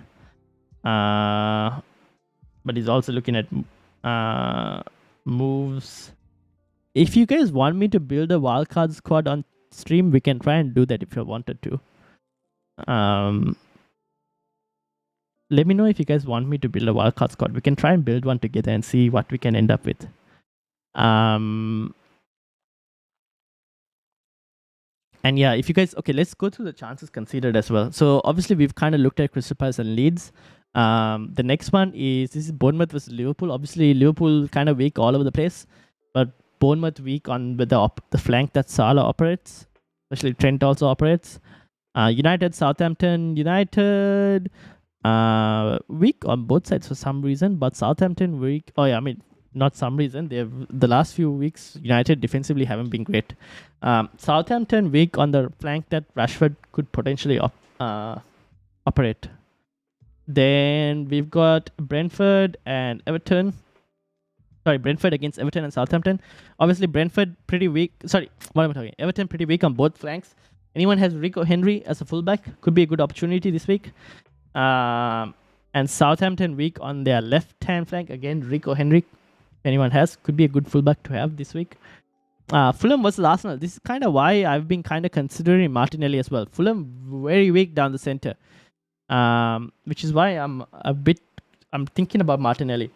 But he's also looking at moves. If you guys want me to build a wildcard squad on stream, we can try and do that if you wanted to. Let me know if you guys want me to build a wildcard squad. We can try and build one together and see what we can end up with. And yeah, if you guys, okay, let's go through the chances considered as well. So obviously we've kind of looked at Crystal Palace and Leeds. The next one this is Bournemouth versus Liverpool. Obviously Liverpool kind of weak all over the place, but Bournemouth weak on with the flank that Salah operates, especially Trent also operates. United, Southampton, United weak on both sides for some reason, but Southampton weak. Oh yeah, I mean not some reason. They've the last few weeks United defensively haven't been great. Southampton weak on the flank that Rashford could potentially operate. Then we've got Brentford and Everton. Sorry, Brentford against Everton and Southampton. Obviously, Brentford pretty weak. Sorry, what am I talking? Everton pretty weak on both flanks. Anyone has Rico Henry as a fullback could be a good opportunity this week. And Southampton weak on their left-hand flank. Again, Rico Henry, if anyone has, could be a good fullback to have this week. Fulham versus Arsenal. This is kind of why I've been kind of considering Martinelli as well. Fulham very weak down the center, which is why I'm thinking about Martinelli.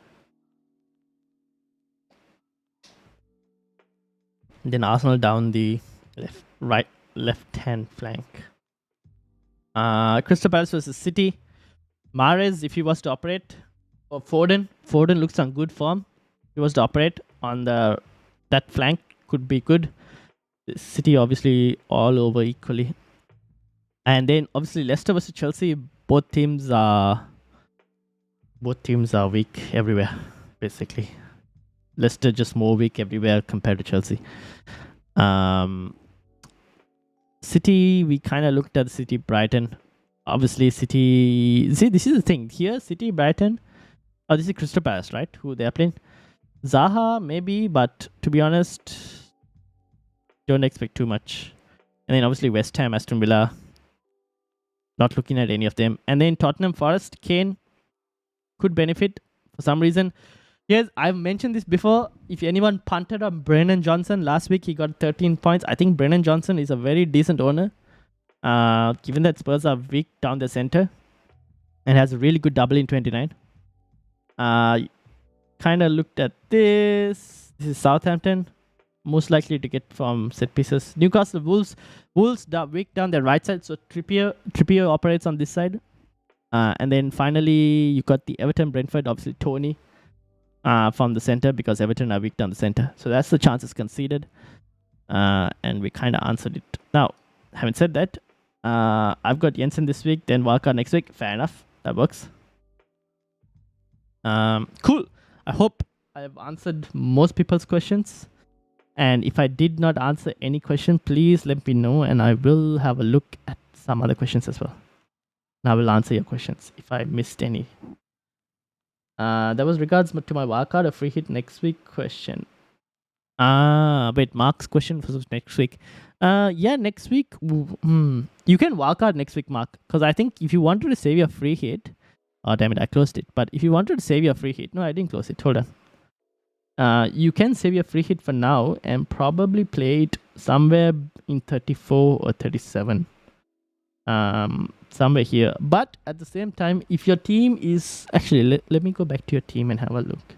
Then Arsenal down the left-hand flank. Crystal Palace versus City. Mahrez, if he was to operate, or Foden looks on good form. If he was to operate on that flank, could be good. City obviously all over equally. And then obviously Leicester versus Chelsea. Both teams are weak everywhere, basically. Leicester just more weak everywhere compared to Chelsea. City, we kind of looked at City, Brighton. Obviously, City. See, this is the thing here. City, Brighton. Oh, this is Crystal Palace, right? Who they are playing? Zaha, maybe, but to be honest, don't expect too much. And then obviously West Ham, Aston Villa. Not looking at any of them. And then Tottenham Forest, Kane could benefit for some reason. Yes, I've mentioned this before. If anyone punted on Brennan Johnson last week, he got 13 points. I think Brennan Johnson is a very decent owner. Given that Spurs are weak down the center and has a really good double in 29. Kind of looked at this. This is Southampton. Most likely to get from set pieces. Newcastle Wolves weak down the right side. So Trippier operates on this side. And then finally, you got the Everton Brentford. Obviously, Tony from the center because Everton are weak down the center. So that's the chances conceded. And we kind of answered it. Now, having said that, I've got Jensen this week, then wildcard next week. Fair enough. That works. Cool. I hope I've answered most people's questions. And if I did not answer any question, please let me know and I will have a look at some other questions as well. And I will answer your questions if I missed any. That was regards to my wildcard, a free hit next week question. Wait, Mark's question was next week. Yeah, next week. You can wildcard next week, Mark. Because I think if you wanted to save your free hit, oh damn it, I closed it. But if you wanted to save your free hit, no, I didn't close it. Hold on. You can save your free hit for now and probably play it somewhere in 34 or 37. Somewhere here. But at the same time, if your team is actually, let me go back to your team and have a look.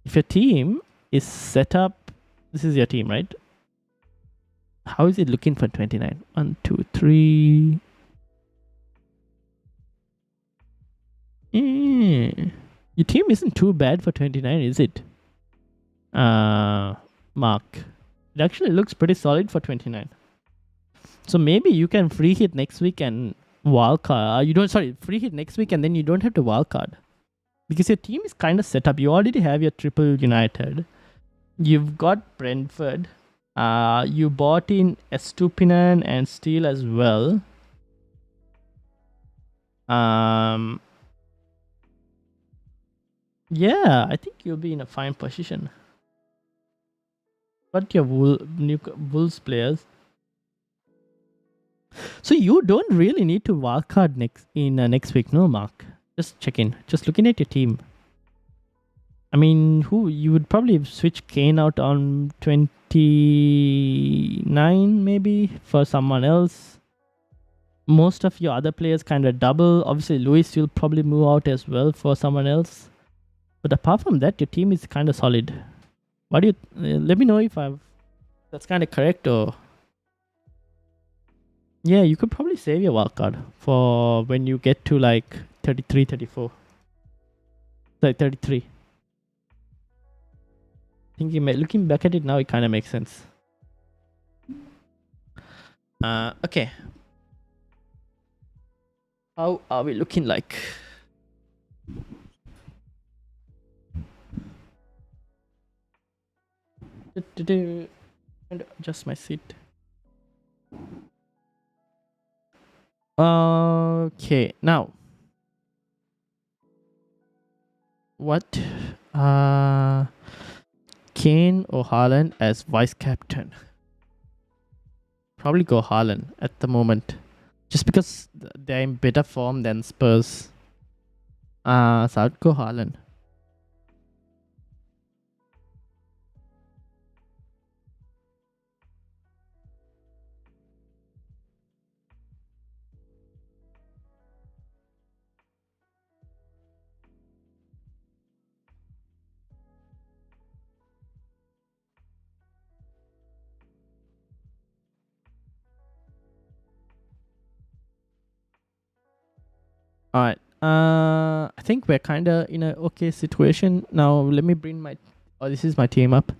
If your team is set up, this is your team, right? How is it looking for 29? 1, 2, 3. Your team isn't too bad for 29, is it? Mark. It actually looks pretty solid for 29. So maybe you can free hit next week and wildcard. Free hit next week and then you don't have to wildcard. Because your team is kind of set up. You already have your triple United. You've got Brentford. You bought in Estupinan and Steele as well. Yeah, I think you'll be in a fine position. But your Wolves players. So you don't really need to wildcard next week, no, Mark? Just check in. Just looking at your team. I mean, you would probably switch Kane out on 29 maybe for someone else. Most of your other players kind of double. Obviously, Luis will probably move out as well for someone else. But apart from that, your team is kind of solid. What do you? Let me know if that's kind of correct or. Yeah, you could probably save your wildcard for when you get to like 33, 34. Sorry, 33. Looking back at it now, it kind of makes sense. Okay. How are we looking like? And adjust my seat. Okay, now what? Kane or Haaland as vice captain? Probably go Haaland at the moment, just because they're in better form than Spurs. So I'd go Haaland. All right. I think we're kind of in a okay situation now. Let me bring this is my team up.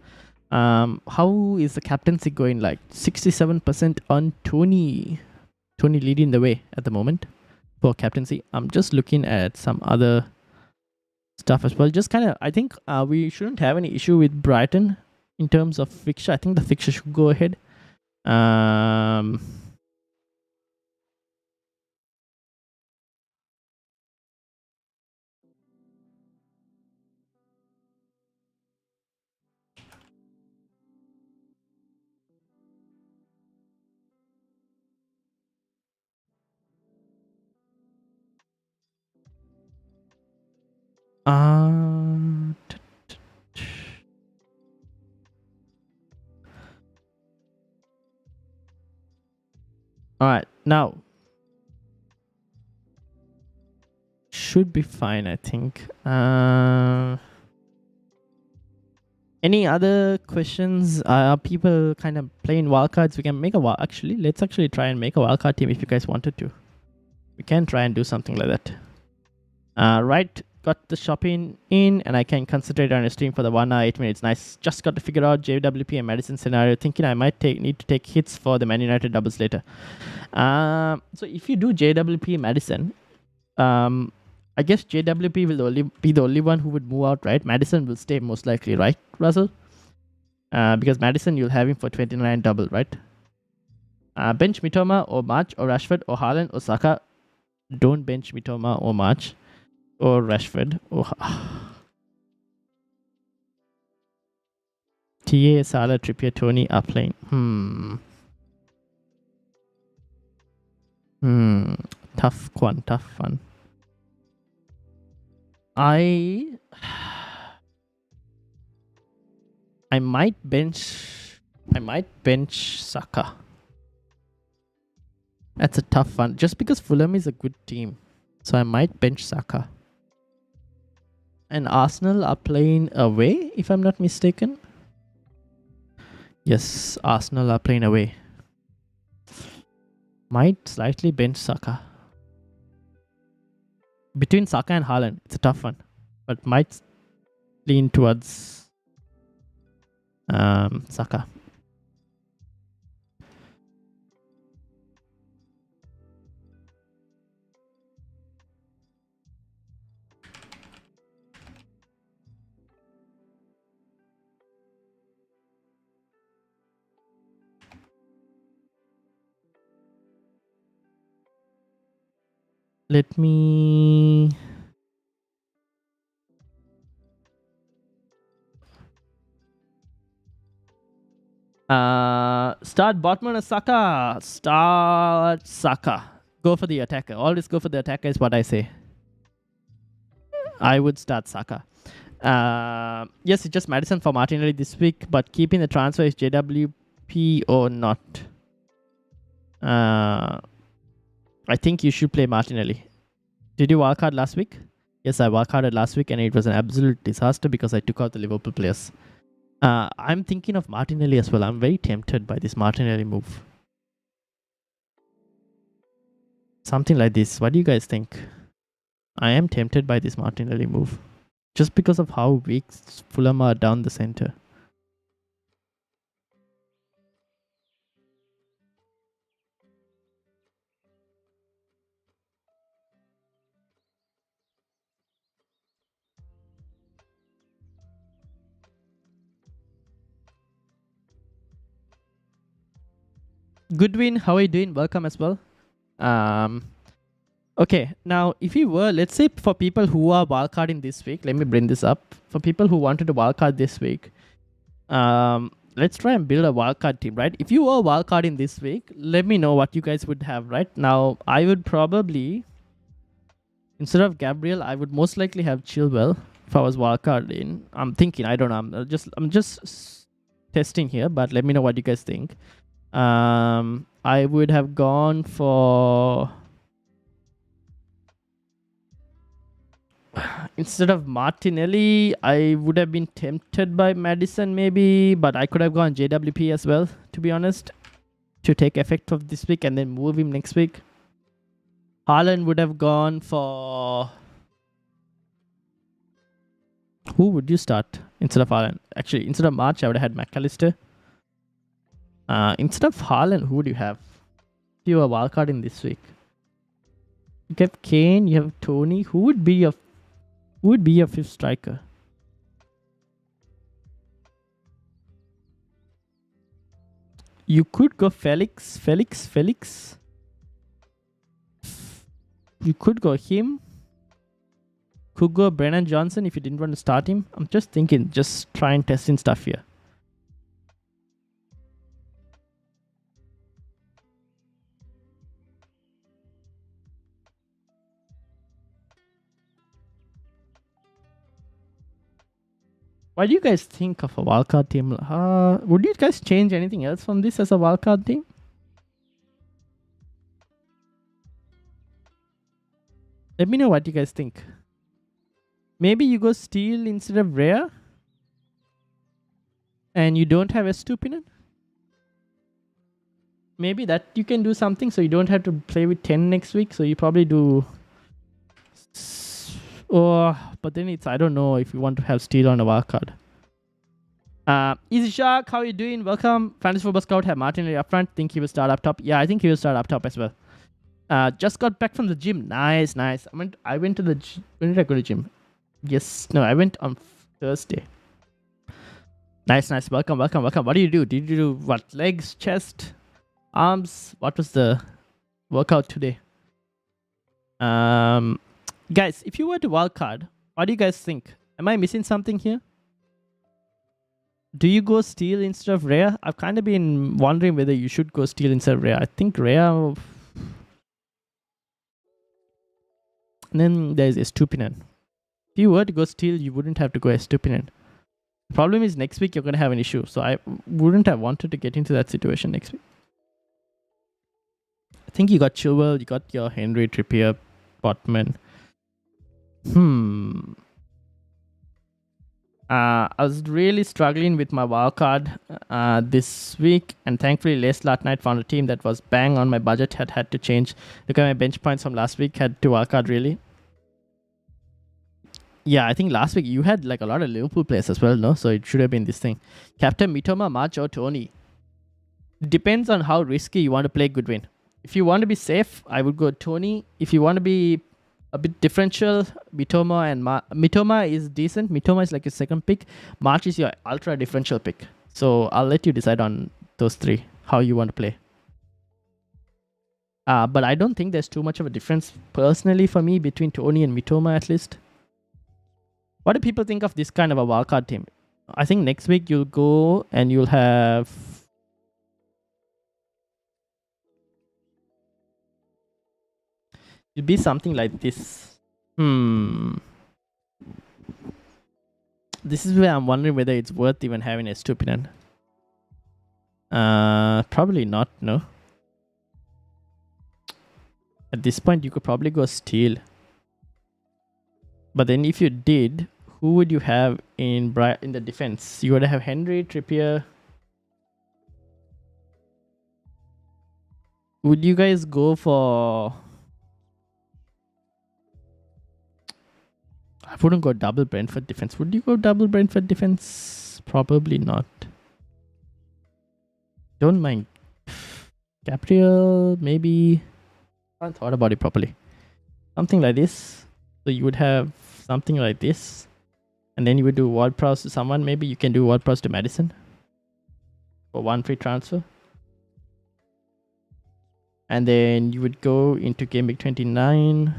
How is the captaincy going? Like 67% on Tony. Tony leading the way at the moment for captaincy. I'm just looking at some other stuff as well. Just kind of, I think we shouldn't have any issue with Brighton in terms of fixture. I think the fixture should go ahead. Alright, now should be fine, I think. Any other questions? Are people kind of playing wildcards? We can make let's actually try and make a wildcard team if you guys wanted to. We can try and do something like that. Right got the shopping in, and I can concentrate on a stream for the 1 hour 8 minutes. Nice. Just got to figure out JWP and Madison scenario. Thinking I might need to take hits for the Man United doubles later. So if you do JWP Madison, I guess JWP will only be the only one who would move out, right? Madison will stay most likely, right, Russell? Because Madison, you'll have him for 29 double, right? Bench Mitoma or March or Rashford or Haaland or Saka. Don't bench Mitoma or March or Rashford or TA, Salah, Trippier, Tony are playing. Tough one. I might bench Saka. That's a tough one. Just because Fulham is a good team. So I might bench Saka. And Arsenal are playing away, if I'm not mistaken. Yes, Arsenal are playing away. Might slightly bench Saka. Between Saka and Haaland, it's a tough one. But might lean towards Saka. Let me start Botman or Saka. Start Saka. Go for the attacker. Always go for the attacker is what I say. I would start Saka. Yes, it's just Madison for Martinelli this week, but keeping the transfer is JWP or not. I think you should play Martinelli. Did you wildcard last week? Yes, I wildcarded last week and it was an absolute disaster because I took out the Liverpool players. I'm thinking of Martinelli as well. I'm very tempted by this Martinelli move. Something like this. What do you guys think? I am tempted by this Martinelli move. Just because of how weak Fulham are down the center. Goodwin, how are you doing? Welcome as well. Okay, now if you were, let's say for people who are wildcarding this week, let me bring this up. For people who wanted to wildcard this week, let's try and build a wildcard team, right? If you were wildcarding this week, let me know what you guys would have, right? Now, I would probably, instead of Gabriel, I would most likely have Chilwell if I was wildcarding. I'm thinking, I don't know. I'm just testing here, but let me know what you guys think. I would have gone for, instead of Martinelli, I would have been tempted by Madison maybe, but I could have gone JWP as well, to be honest, to take effect of this week and then move him next week. Haaland would have gone for, who would you start instead of Haaland? Actually, instead of March, I would have had McAllister. Instead of Haaland, who would you have? You are wildcarding this week. You have Kane, you have Tony. Who would be your fifth striker? You could go Felix. You could go him. Could go Brennan Johnson if you didn't want to start him. I'm just thinking, just try and testing stuff here. What do you guys think of a wildcard team? Would you guys change anything else from this as a wildcard team? Let me know what you guys think. Maybe you go Steel instead of Rare. And you don't have Estupinian. Maybe that you can do something so you don't have to play with 10 next week. So you probably do Oh, but then I don't know if you want to have steal on a wildcard. Easy Shark, how are you doing? Welcome. Fantasy Football Scout have Martinelli up front. Think he will start up top. Yeah, I think he will start up top as well. Just got back from the gym. Nice. I went to the gym. When did I go to the gym? No, I went on Thursday. Nice. Welcome. What do you do? Did you do what? Legs, chest, arms? What was the workout today? Guys, if you were to wildcard, what do you guys think? Am I missing something here? Do you go steal instead of rare? I've kind of been wondering whether you should go steal instead of rare. I think rare. And then there's Estupinen. If you were to go steal, you wouldn't have to go Estupinen. The problem is next week you're going to have an issue. So I wouldn't have wanted to get into that situation next week. I think you got Chilwell, you got your Henry, Trippier, Botman. I was really struggling with my wildcard this week, and thankfully last night found a team that was bang on my budget. Had to change. Look at my bench points from last week. Had to wildcard really. Yeah, I think last week you had like a lot of Liverpool players as well, no? So it should have been this thing. Captain Mitoma, March or Tony. Depends on how risky you want to play Goodwin. If you want to be safe, I would go Tony. If you want to be a bit differential, Mitoma and Mitoma is decent. Mitoma is like your second pick. March is your ultra differential pick. So I'll let you decide on those three, how you want to play. But I don't think there's too much of a difference personally for me between Tony and Mitoma at least. What do people think of this kind of a wildcard team? I think next week you'll go and you'll have... It'll be something like this. This is where I'm wondering whether it's worth even having a Estupinen. Probably not, no. At this point, you could probably go steal. But then if you did, who would you have in the defense? You would have Henry, Trippier. Would you guys go for... I wouldn't go double Brentford defense. Would you go double Brentford defense? Probably not. Don't mind. Gabriel, maybe. I haven't thought about it properly. Something like this. So you would have something like this. And then you would do Ward-Prowse to someone. Maybe you can do Ward-Prowse to Madison. For one free transfer. And then you would go into Gameweek 29.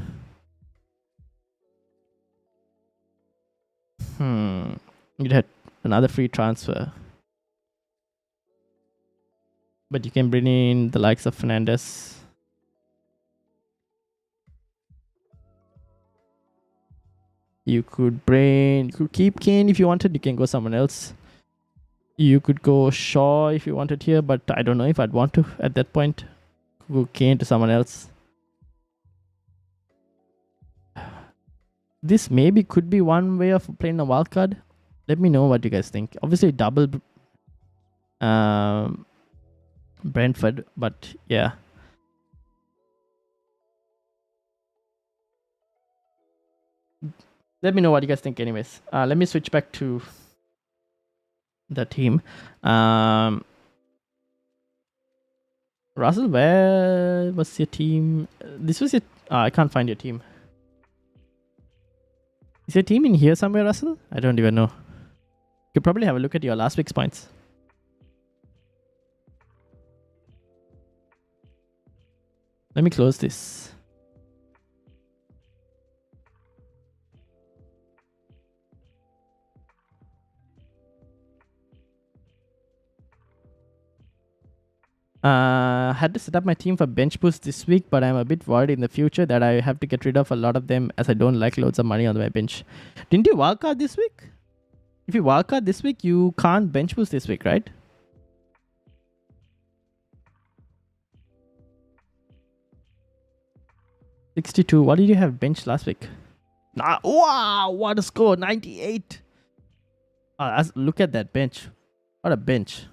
You'd have another free transfer. But you can bring in the likes of Fernandes. You could keep Kane if you wanted. You can go someone else. You could go Shaw if you wanted here, but I don't know if I'd want to at that point. Go Kane to someone else. This maybe could be one way of playing a wildcard. Let me know what you guys think. Obviously double Brentford, but yeah. Let me know what you guys think anyways. Let me switch back to the team. Russell, where was your team? This was your... I can't find your team. Is your team in here somewhere, Russell? I don't even know. You could probably have a look at your last week's points. Let me close this. Had to set up my team for bench boost this week, but I'm a bit worried in the future that I have to get rid of a lot of them as I don't like loads of money on my bench. Didn't you wildcard this week? If you wildcard this week, you can't bench boost this week, right? $62. What did you have bench last week? Wow, what a score. 98. Look at that bench. What a bench.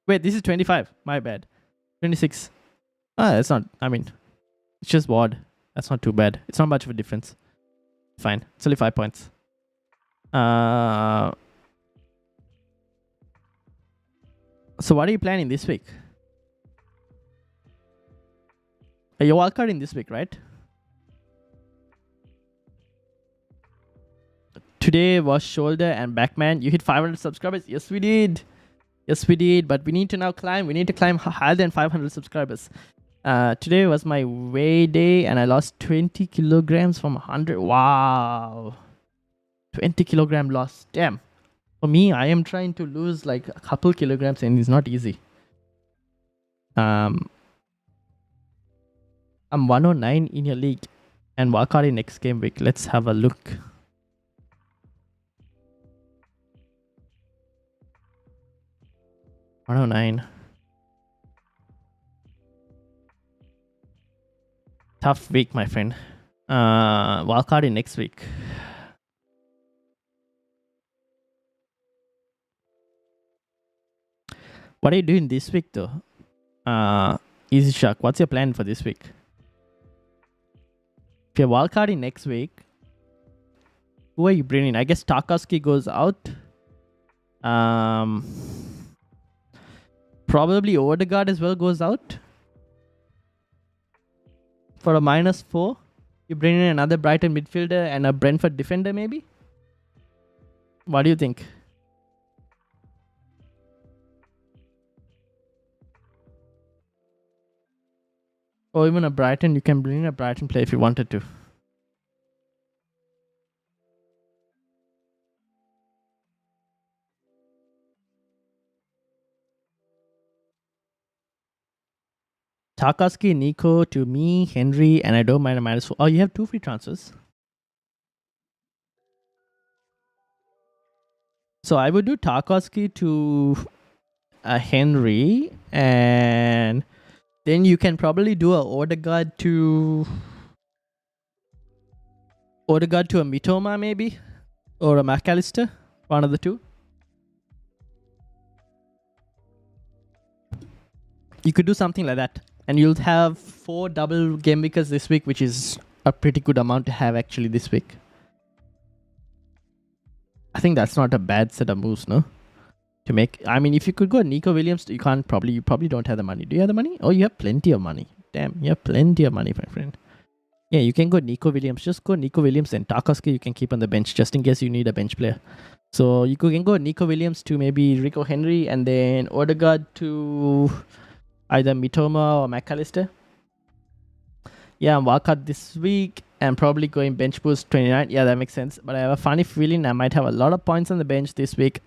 Wait, this is 25. My bad. 26. That's not... I mean, it's just Ward. That's not too bad. It's not much of a difference. Fine. It's only 5 points. So what are you planning this week? You're wildcarding this week, right? Today was shoulder and back, man. You hit 500 subscribers. Yes, we did. Yes, we did. But we need to now climb. We need to climb higher than 500 subscribers. Today was my weigh day, and I lost 20 kilograms from 100. Wow. 20 kilogram loss. Damn. For me, I am trying to lose like a couple kilograms, and it's not easy. I'm 109 in your league and wildcard in next game week. Let's have a look. $109. Tough week, my friend. Wildcard in next week. What are you doing this week though? Easy Shark, what's your plan for this week? If you're wildcarding next week, who are you bringing? I guess Tarkowski goes out. Probably Odegaard as well goes out. For a -4, you bring in another Brighton midfielder and a Brentford defender maybe? What do you think? Or even a Brighton, you can bring in a Brighton player if you wanted to. Tarkowski, Nico, to me, Henry, and I don't mind a -4. Oh, you have 2 free transfers. So I would do Tarkowski to Henry, and then you can probably do a Odegaard to a Mitoma maybe, or a McAllister, one of the two. You could do something like that, and you'll have 4 double game weekers this week, which is a pretty good amount to have actually this week. I think that's not a bad set of moves, no? To make. I mean, if you could go Nico Williams, you probably don't have the money. Do you have the money? Oh, you have plenty of money. Damn, you have plenty of money, my friend. Yeah, you can go Nico Williams. Just go Nico Williams, and Tarkowski you can keep on the bench just in case you need a bench player. So you can go Nico Williams to maybe Rico Henry, and then Odegaard to either Mitoma or McAllister. Yeah, I'm wildcard this week. I'm probably going bench boost 29. Yeah, that makes sense. But I have a funny feeling I might have a lot of points on the bench this week.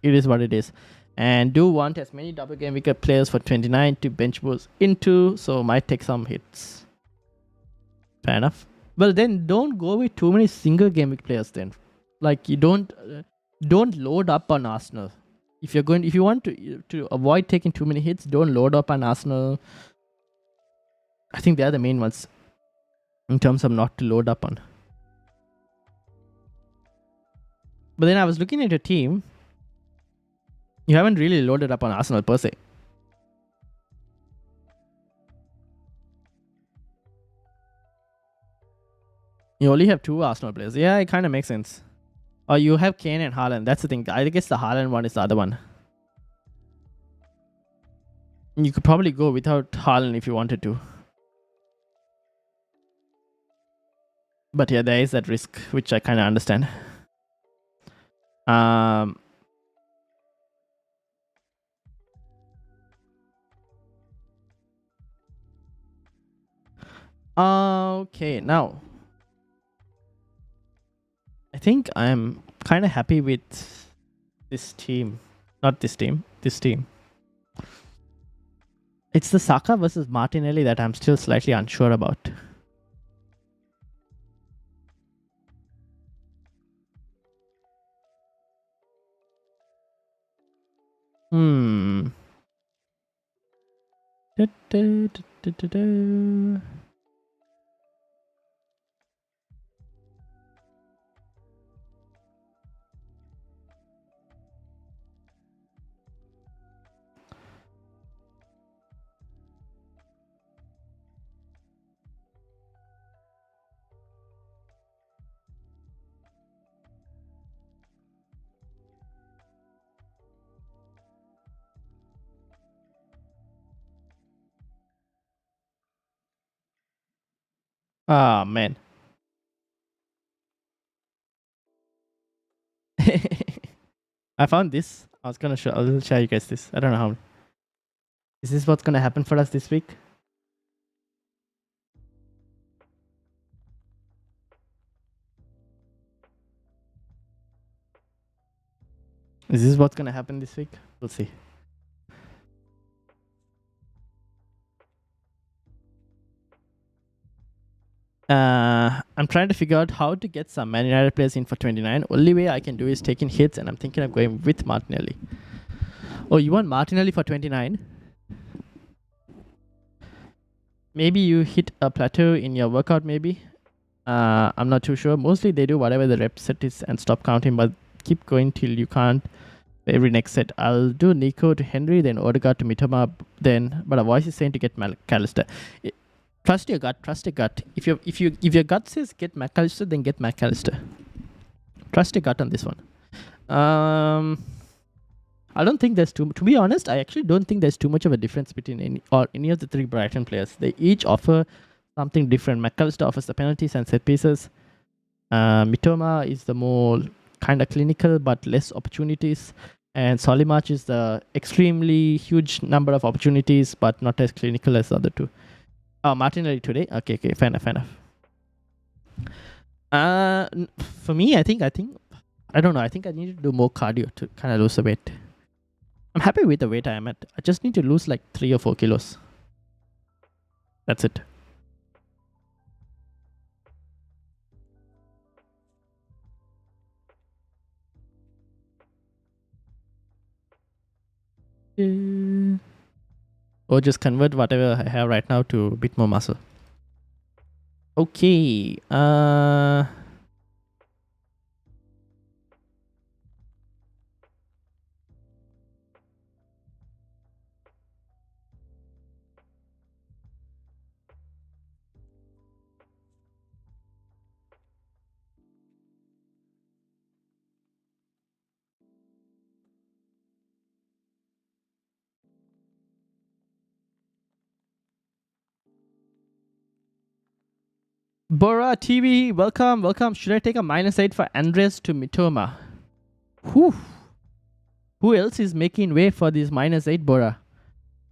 It is what it is. And do want as many double game week players for 29 to bench boost into. So might take some hits. Fair enough. Well, then don't go with too many single game week players then. Like you don't load up on Arsenal. If you want to avoid taking too many hits, don't load up on Arsenal. I think they are the main ones in terms of not to load up on. But then I was looking at your team. You haven't really loaded up on Arsenal per se. You only have 2 Arsenal players. Yeah, it kind of makes sense. Or you have Kane and Haaland. That's the thing. I guess the Haaland one is the other one. You could probably go without Haaland if you wanted to. But yeah, there is that risk, which I kind of understand. Okay, now I think I'm kind of happy with this team. Not this team, this team. It's the Saka versus Martinelli that I'm still slightly unsure about. Da, da, da, da, da. Ah, man. I found this. I'll share you guys this. I don't know how. Is this what's gonna happen for us this week? Is this what's gonna happen this week? We'll see. I'm trying to figure out how to get some Man United players in for 29. Only way I can do is taking hits, and I'm thinking of going with Martinelli. Oh, you want Martinelli for 29? Maybe you hit a plateau in your workout, maybe. I'm not too sure. Mostly they do whatever the rep set is and stop counting, but keep going till you can't. Every next set, I'll do Nico to Henry, then Odegaard to Mitoma, then. But a voice is saying to get McAllister. Trust your gut. Trust your gut. If your gut says get McAllister, then get McAllister. Trust your gut on this one. I don't think there's to be honest, I actually don't think there's too much of a difference between any of the three Brighton players. They each offer something different. McAllister offers the penalties and set pieces. Mitoma is the more kind of clinical but less opportunities. And Solimarch is the extremely huge number of opportunities but not as clinical as the other two. Oh, Martinelli today? Okay, fair enough. For me, I think I don't know. I think I need to do more cardio to kind of lose the weight. I'm happy with the weight I am at. I just need to lose like 3 or 4 kilos. That's it. Or just convert whatever I have right now to a bit more muscle. Okay. Bora TV, welcome. Should I take a -8 for Andres to Mitoma? Whew. Who else is making way for this -8, Bora?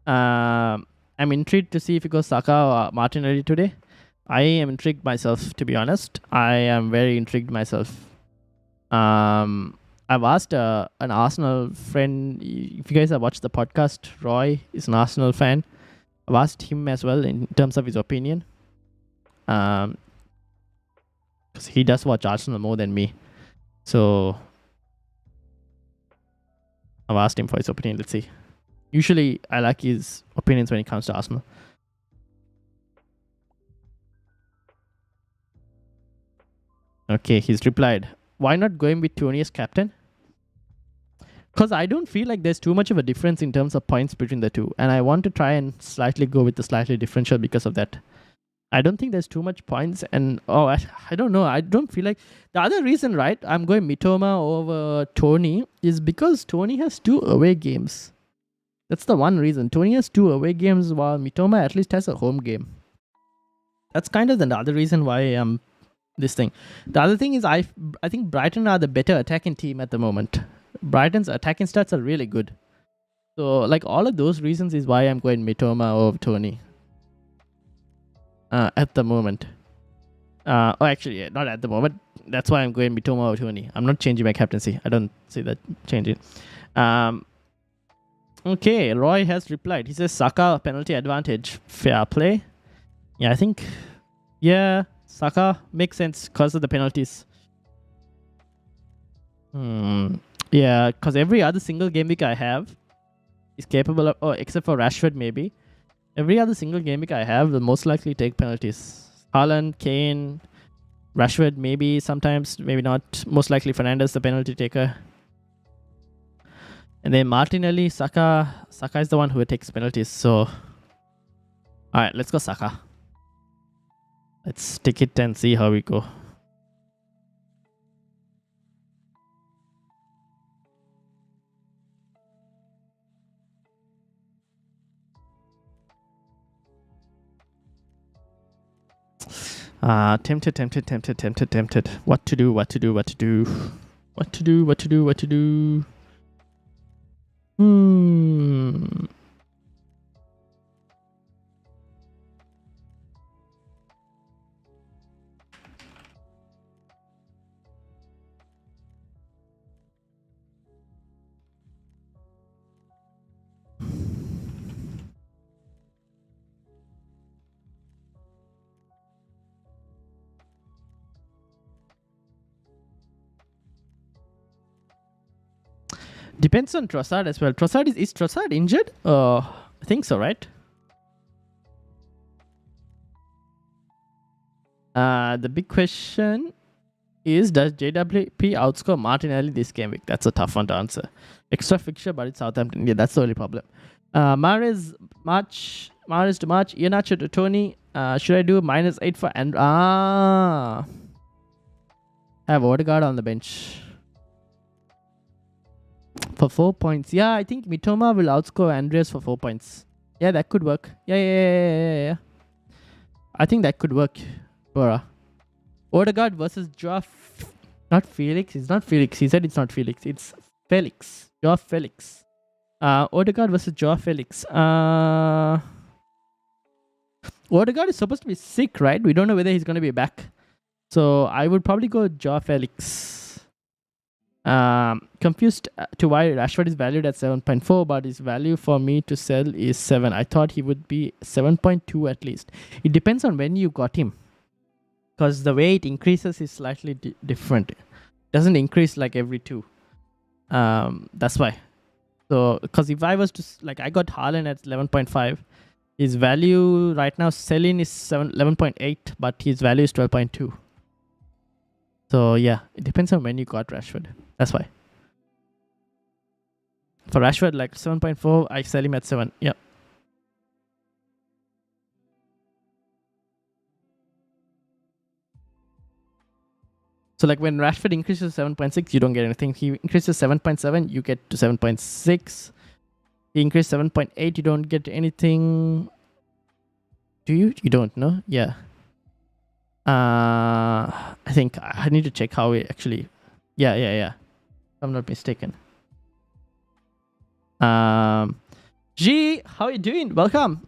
I'm intrigued to see if it goes Saka or Martinelli today. I am intrigued myself, to be honest. I am very intrigued myself. I've asked an Arsenal friend, if you guys have watched the podcast, Roy is an Arsenal fan. I've asked him as well in terms of his opinion. Because he does watch Arsenal more than me. So I've asked him for his opinion. Let's see. Usually I like his opinions when it comes to Arsenal. Okay, he's replied. Why not going with Tony as captain? Because I don't feel like there's too much of a difference in terms of points between the two. And I want to try and slightly go with the slightly differential because of that. I don't think there's too much points. And I don't know. I don't feel like the other reason, right? I'm going Mitoma over Tony is because Tony has 2 away games. That's the one reason. Tony has 2 away games while Mitoma at least has a home game. That's kind of the other reason why I'm this thing. The other thing is I think Brighton are the better attacking team at the moment. Brighton's attacking stats are really good. So like all of those reasons is why I'm going Mitoma over Tony. At the moment. Actually, not at the moment. That's why I'm going Mitoma over Tony. I'm not changing my captaincy. I don't see that changing. Okay, Roy has replied. He says Saka penalty advantage. Fair play. Yeah, I think. Yeah, Saka makes sense because of the penalties. Yeah, because every other single game week I have is capable of, except for Rashford maybe. Every other single game week I have will most likely take penalties. Haaland, Kane, Rashford maybe sometimes, maybe not. Most likely Fernandes, the penalty taker. And then Martinelli, Saka. Saka is the one who takes penalties. So, alright, let's go Saka. Let's take it and see how we go. Tempted. What to do? Depends on Trossard as well. Is Trossard injured? I think so, right? The big question is, does JWP outscore Martinelli this game week? That's a tough one to answer. Extra fixture, but it's Southampton. Yeah, that's the only problem. Mahrez to March, Iheanacho to Tony. Should I do -8 for and have Odegaard on the bench for 4 points? Yeah, I think Mitoma will outscore Andreas for 4 points. Yeah, that could work. Yeah. I think that could work. Bora. Odegaard versus not Felix. It's not Felix. He said it's not Felix. It's Felix. Joao Felix. Odegaard versus Joao Felix. Odegaard is supposed to be sick, right? We don't know whether he's going to be back. So I would probably go Joao Felix. Confused to why Rashford is valued at 7.4, but his value for me to sell is 7. I thought he would be 7.2 at least. It depends on when you got him, because the way it increases is slightly different. It doesn't increase like every 2. That's why. So, because if I was to, I got Haaland at 11.5, his value right now selling is 11.8, but his value is 12.2. So yeah, it depends on when you got Rashford. That's why. For Rashford, 7.4, I sell him at 7. Yeah. So when Rashford increases 7.6, you don't get anything. He increases 7.7, you get to 7.6. He increased 7.8, you don't get anything. Do you? You don't, no? Yeah. I think I need to check how it actually. Yeah. If I'm not mistaken. G, how are you doing? Welcome.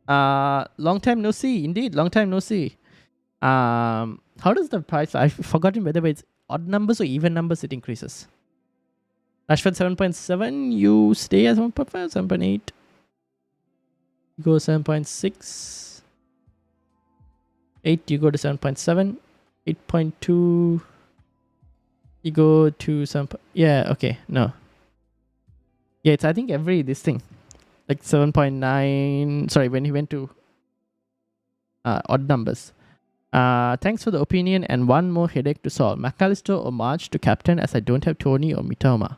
Long time no see. Indeed, long time no see. How does the price? I've forgotten whether it's odd numbers or even numbers it increases. Rashford 7.7, you stay at 7.5, 7.8. You go 7.6. 8, you go to 7.7. 8.2. You go to some. Yeah, okay, no. Yeah, it's I think every this thing. 7.9. Sorry, when he went to odd numbers. Thanks for the opinion and one more headache to solve. McAllister or March to captain as I don't have Tony or Mitoma.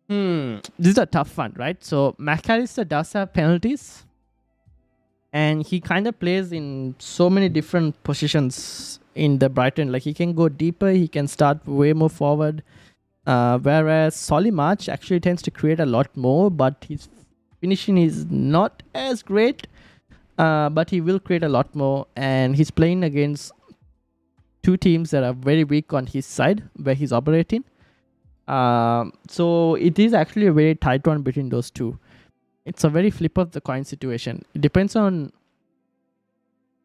This is a tough one, right? So McAllister does have penalties and he kind of plays in so many different positions in the Brighton. He can go deeper, he can start way more forward. Whereas Solly March actually tends to create a lot more, but his finishing is not as great. But he will create a lot more, and he's playing against 2 teams that are very weak on his side where he's operating. So it is actually a very tight one between those 2. It's a very flip of the coin situation. It depends on,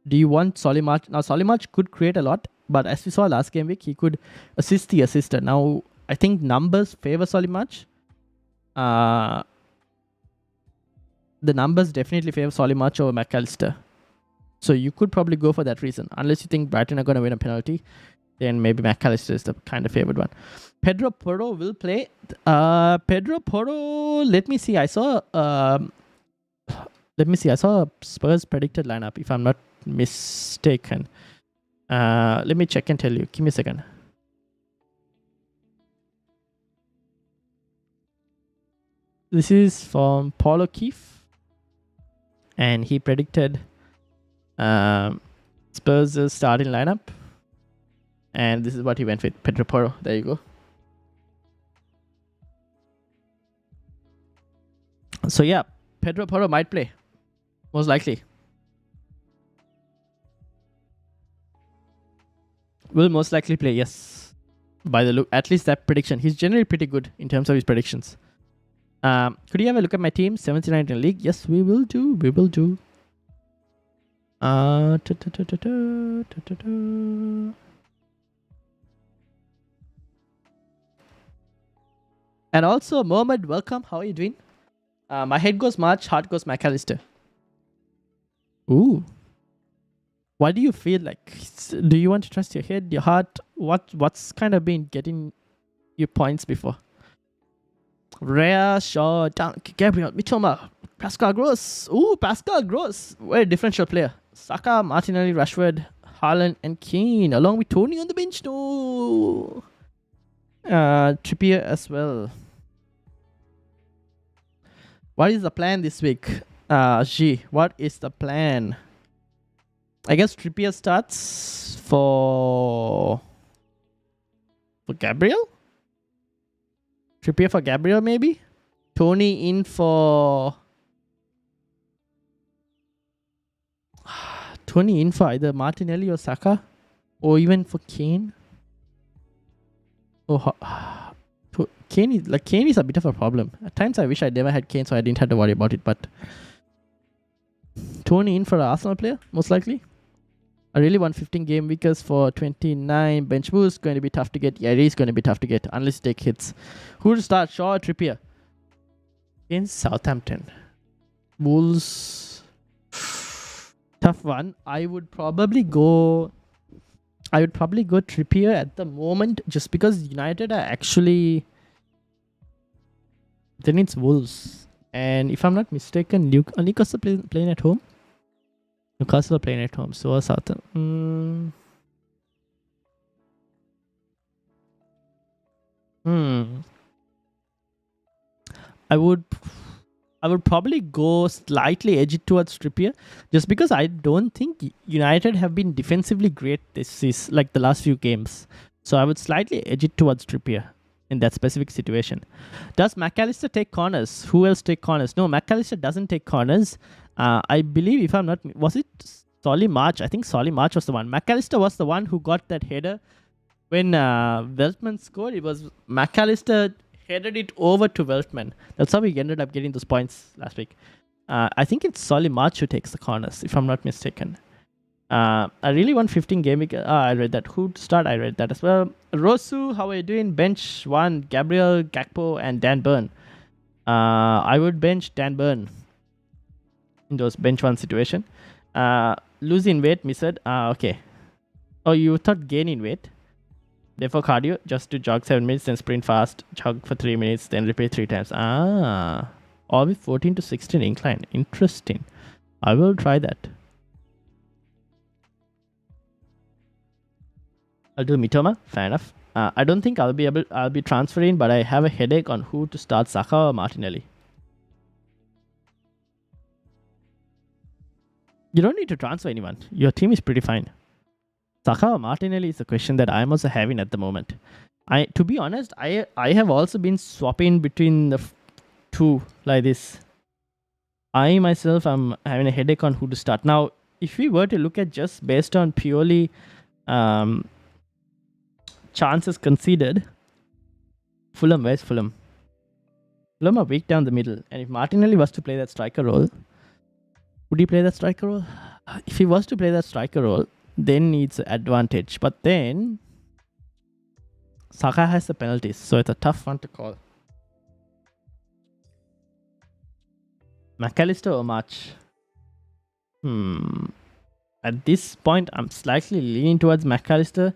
do you want Solly March? Now Solly March could create a lot, but as we saw last game week, he could assist the assister. Now I think numbers favor Solly March. The numbers definitely favor Solly March over McAllister. So you could probably go for that reason. Unless you think Brighton are going to win a penalty, then maybe McAllister is the kind of favored one. Pedro Porro will play. Pedro Porro, let me see. I saw a Spurs predicted lineup, if I'm not mistaken. Let me check and tell you. Give me a second. This is from Paul O'Keefe. And he predicted Spurs' starting lineup. And this is what he went with. Pedro Porro. There you go. So yeah, Pedro Porro might play. Most likely. Will most likely play, yes. By the look, at least that prediction. He's generally pretty good in terms of his predictions. Could you have a look at my team? 79 in the league. Yes, we will do. We will do. And also, Mohammed, welcome. How are you doing? My head goes March, heart goes McAllister. Ooh. What do you feel like? Do you want to trust your head, your heart? What's kind of been getting you points before? Rhea, Shaw, Dunk, Gabriel, Mitoma, Pascal Gross. Ooh, Pascal Gross. Very differential player. Saka, Martinelli, Rashford, Haaland, and Keane, along with Tony on the bench. No. Trippier as well. What is the plan this week? What is the plan? I guess Trippier starts for Gabriel? Trippier for Gabriel, maybe? Tony in for... Tony in for either Martinelli or Saka? Or even for Kane? Kane is a bit of a problem. At times I wish I never had Kane so I didn't have to worry about it, but... Tony in for an Arsenal player, most likely. I really want 15 game weekers for 29. Bench boost, going to be tough to get. Yeah, it is going to be tough to get, unless you take hits. Who to start, Shaw or Trippier? In Southampton. Wolves. Tough one. I would probably go Trippier at the moment, just because United are actually... Then it's Wolves. And if I'm not mistaken, Newcastle playing at home? Newcastle playing at home, so Southampton. I would probably go slightly edgy towards Trippier, just because I don't think United have been defensively great like the last few games. So I would slightly edge it towards Trippier in that specific situation. Does McAllister take corners? Who else take corners? No, McAllister doesn't take corners. I believe, if I'm not... Was it Solly March? I think Solly March was the one. McAllister was the one who got that header. When Veltman scored, it was McAllister headed it over to Veltman. That's how we ended up getting those points last week. I think it's Solly March who takes the corners, if I'm not mistaken. I really want 15 game week. I read that. Who to start? I read that as well. Rosu, how are you doing? Bench 1, Gabriel, Gakpo, and Dan Burn. I would bench Dan Burn in those bench 1 situation. Losing weight, me said. Okay. Oh, you thought gain in weight? Therefore, cardio, just to jog 7 minutes, then sprint fast, jog for 3 minutes, then repeat 3 times. All with 14 to 16 incline. Interesting. I will try that. I'll do Mitoma. Fair enough. I don't think I'll be transferring, but I have a headache on who to start, Saka or Martinelli. You don't need to transfer anyone. Your team is pretty fine. Saka or Martinelli is a question that I'm also having at the moment. To be honest, I have also been swapping between the two like this. I myself am having a headache on who to start. Now, if we were to look at just based on purely chances conceded, Fulham, where's Fulham? Fulham are weak down the middle. And if Martinelli was to play that striker role, would he play that striker role? If he was to play that striker role, then it's an advantage. But then Saka has the penalties, so it's a tough one to call. McAllister or March? At this point, I'm slightly leaning towards McAllister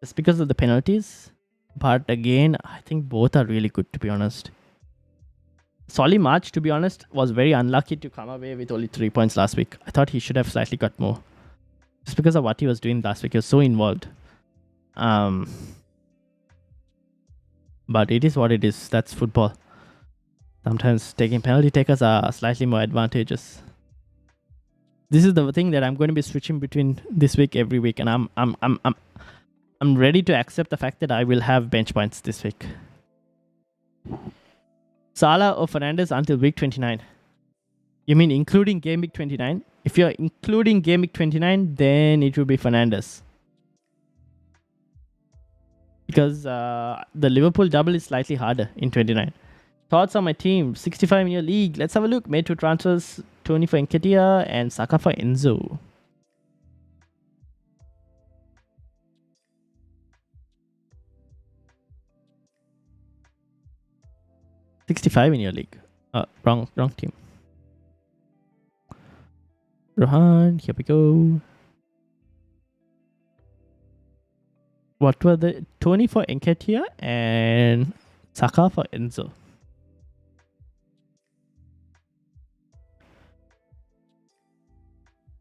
just because of the penalties. But again, I think both are really good, to be honest. Solly March, to be honest, was very unlucky to come away with only 3 points last week. I thought he should have slightly got more. Just because of what he was doing last week. He was so involved. But it is what it is. That's football. Sometimes taking penalty takers are slightly more advantageous. This is the thing that I'm going to be switching between this week every week, and I'm ready to accept the fact that I will have bench points this week. Salah or Fernandes until week 29. You mean including game week 29? If you're including game week 29, then it will be Fernandes. because the Liverpool double is slightly harder in 29. Thoughts on my team? 65 in your league. Let's have a look. Made 2 transfers: Tony for Nketiah and Saka for Enzo. $65 in your league. Wrong team. Rohan, here we go. What were the Tony for Nketiah and Saka for Enzo?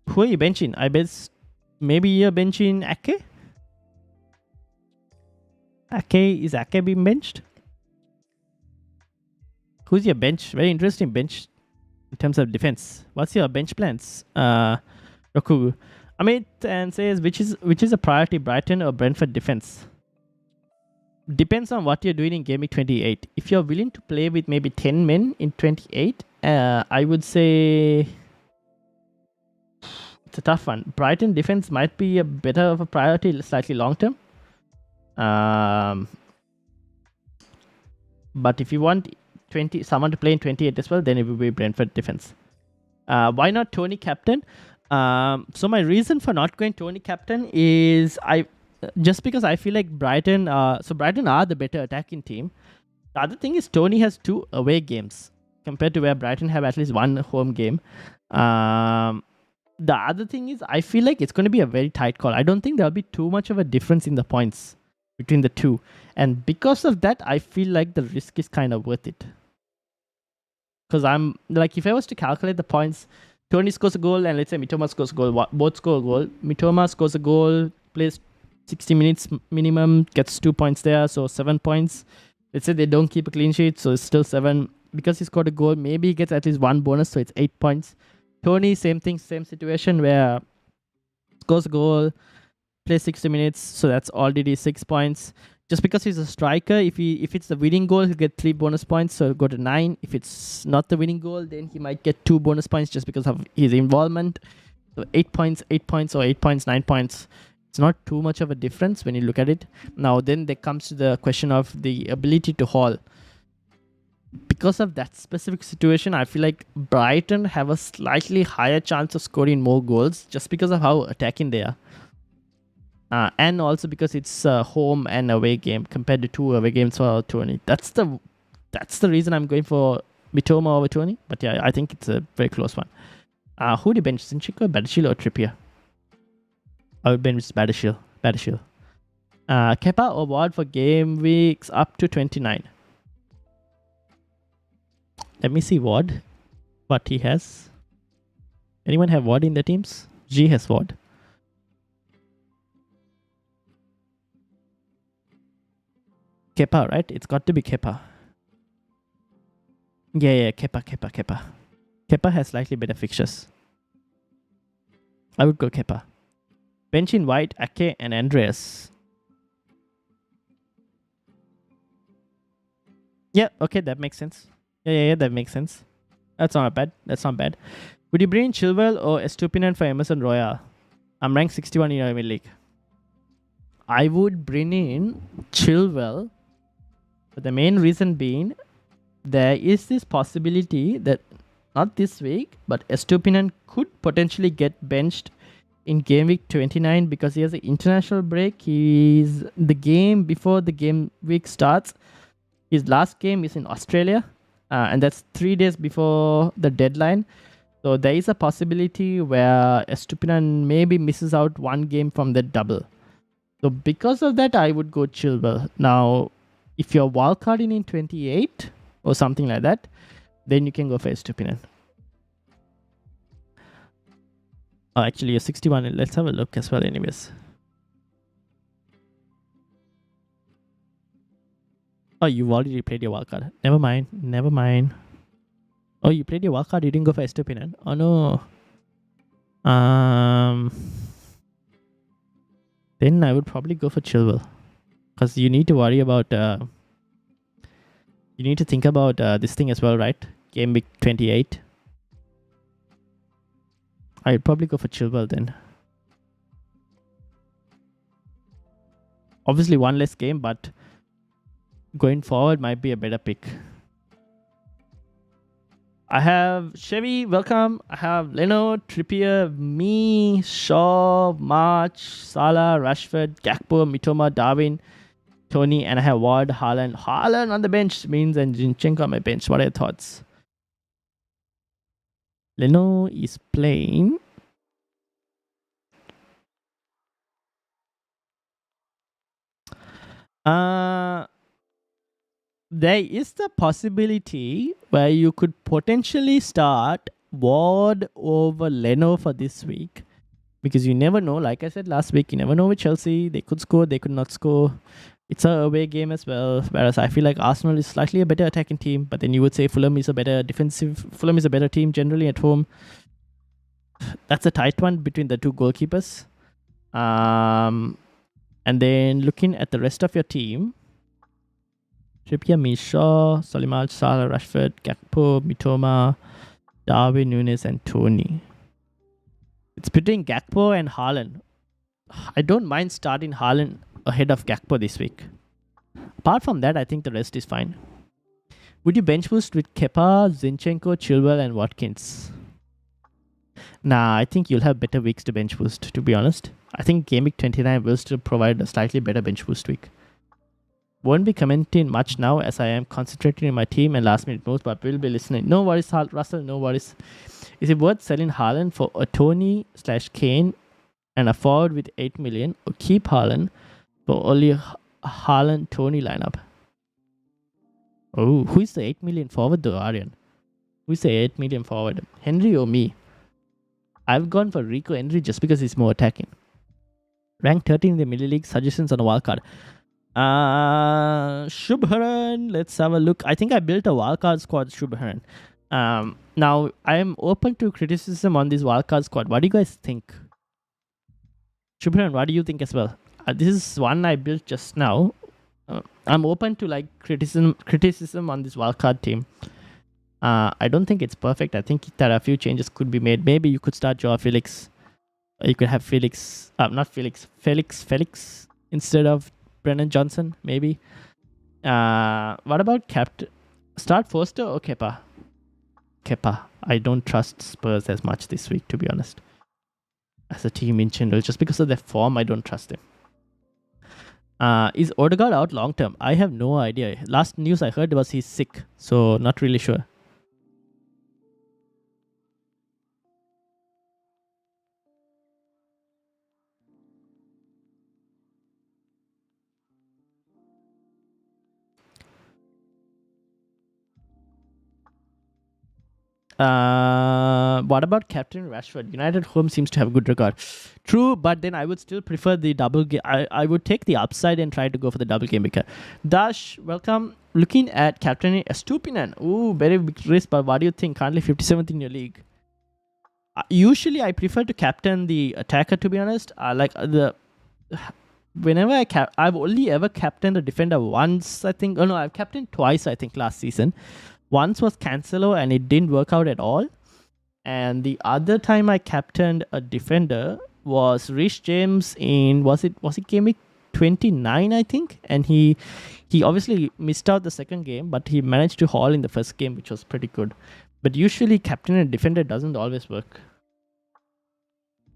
Who are you benching? I bet maybe you're benching Ake? Is Ake being benched? Who's your bench? Very interesting bench in terms of defense. What's your bench plans? Roku. Amit and says which is a priority, Brighton or Brentford defense? Depends on what you're doing in Gameweek 28. If you're willing to play with maybe 10 men in 28, I would say it's a tough one. Brighton defense might be a better of a priority, slightly long term. But if you want someone to play in 28 as well, then it will be Brentford defense. Why not Tony captain? So my reason for not going Tony captain is just because I feel like Brighton are the better attacking team. The other thing is Tony has 2 away games compared to where Brighton have at least 1 home game. The other thing is I feel like it's going to be a very tight call. I don't think there'll be too much of a difference in the points between the two. And because of that, I feel like the risk is kind of worth it. Because I'm like, if I was to calculate the points, Tony scores a goal and let's say Mitoma scores a goal, both score a goal. Mitoma scores a goal, plays 60 minutes minimum, gets 2 points there, so 7 points. Let's say they don't keep a clean sheet, so it's still 7. Because he scored a goal, maybe he gets at least 1 bonus, so it's 8 points. Tony, same thing, same situation where scores a goal, plays 60 minutes, so that's already 6 points. Just because he's a striker, if it's the winning goal, he'll get 3 bonus points, so go to 9. If it's not the winning goal, then he might get 2 bonus points just because of his involvement. So 8 points, or 8 points, 9 points. It's not too much of a difference when you look at it. Now, then there comes to the question of the ability to haul. Because of that specific situation, I feel like Brighton have a slightly higher chance of scoring more goals just because of how attacking they are. And also because it's a home and away game compared to 2 away games for Tony. That's the reason I'm going for Mitoma over Tony. But yeah, I think it's a very close one. Who do you bench? Zinchenko, Badiashile or Trippier? I would bench Badiashile. Kepa or Ward for game weeks up to 29. Let me see Ward, what he has. Anyone have Ward in their teams? G has Ward. Kepa, right? It's got to be Kepa. Yeah, Kepa. Kepa has slightly better fixtures. I would go Kepa. Bench in White, Ake and Andreas. Yeah, okay, that makes sense. Yeah, that makes sense. That's not bad. Would you bring in Chilwell or Estupinan for Emerson Royal? I'm ranked 61 in your league. I would bring in Chilwell, but the main reason being there is this possibility that not this week, but Estupinan could potentially get benched in game week 29 because he has an international break. He's the game before the game week starts. His last game is in Australia. And that's 3 days before the deadline. So there is a possibility where Estupinan maybe misses out 1 game from that double. So because of that, I would go Chilwell. Now, if you're wildcarding in 28 or something like that, then you can go for Estupinan. Oh, actually, you're 61. Let's have a look as well anyways. Oh, you've already played your wildcard. Never mind. Oh, you played your wildcard. You didn't go for Estupinan. Oh no. Then I would probably go for Chilwell, because you need to worry about. You need to think about this thing as well, right? Game week 28. I'd probably go for Chilwell then. Obviously, one less game, but going forward might be a better pick. I have Chevy, welcome. I have Leno, Trippier, me, Shaw, March, Salah, Rashford, Gakpo, Mitoma, Darwin, Tony, and I have Ward, Haaland. Haaland on the bench means and Zinchenko on my bench. What are your thoughts? Leno is playing. There is the possibility where you could potentially start Ward over Leno for this week. Because you never know, like I said last week, you never know with Chelsea. They could score, they could not score. It's a away game as well. Whereas I feel like Arsenal is slightly a better attacking team, but then you would say Fulham is a better team generally at home. That's a tight one between the two goalkeepers. And then looking at the rest of your team, Trippier, Misha, Solimal, Salah, Rashford, Gakpo, Mitoma, Darwin, Nunes, and Tony. It's between Gakpo and Haaland. I don't mind starting Haaland ahead of Gakpo this week. Apart from that, I think the rest is fine. Would you bench boost with Kepa, Zinchenko, Chilwell, and Watkins? Nah, I think you'll have better weeks to bench boost, to be honest. I think Gameweek 29 will still provide a slightly better bench boost week. Won't be commenting much now as I am concentrating in my team and last minute moves, but will be listening. No worries, Russell, no worries. Is it worth selling Haaland for a Tony/Kane and a forward with 8 million, or keep Haaland for only Haaland-Tony lineup? Oh, who is the 8 million forward though, Aryan? Who is the 8 million forward? Henry or me? I've gone for Rico Henry just because he's more attacking. Rank 13 in the Middle League, suggestions on a wildcard. Shubharan, let's have a look. I think I built a wildcard squad, Shubharan. Now, I am open to criticism on this wildcard squad. What do you guys think? Shubharan, what do you think as well? This is one I built just now. I'm open to like criticism on this wildcard team. I don't think it's perfect. I think that a few changes could be made. Maybe you could start Joao Felix. You could have Felix instead of Brennan Johnson, maybe. What about start Foster or Kepa? Kepa. I don't trust Spurs as much this week, to be honest. As a team in general, just because of their form, I don't trust them. Is Odegaard out long term? I have no idea. Last news I heard was he's sick, so not really sure. What about Captain Rashford? United home seems to have good regard. True, but then I would still prefer the double game. I would take the upside and try to go for the double game maker. Dash, welcome. Looking at Captain Estupinan. Ooh, very big risk, but what do you think? Currently 57th in your league. Usually I prefer to captain the attacker, to be honest. Whenever I've only ever captained a defender once, I think. Oh no, I've captained twice, I think, last season. Once was Cancelo and it didn't work out at all. And the other time I captained a defender was Rhys James in, was it Gameweek 29, I think? And he obviously missed out the second game, but he managed to haul in the first game, which was pretty good. But usually captain and defender doesn't always work.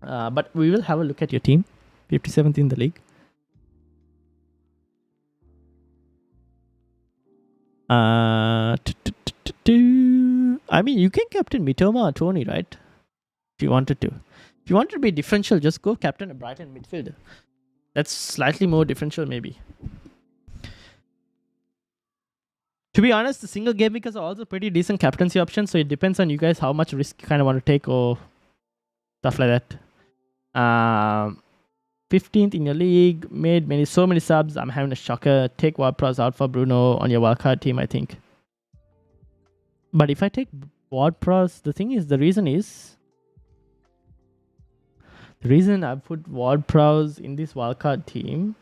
But we will have a look at your team. 57th in the league. I mean, you can captain Mitoma or Tony, right? If you wanted to. If you wanted to be differential, just go captain a Brighton midfielder. That's slightly more differential, maybe. To be honest, the single game makers are also pretty decent captaincy options, so it depends on you guys how much risk you kind of want to take or stuff like that. 15th in your league, made so many subs. I'm having a shocker. Take Ward-Prowse out for Bruno on your wildcard team, I think. But if I take Ward-Prowse, the reason I put Ward-Prowse in this wildcard team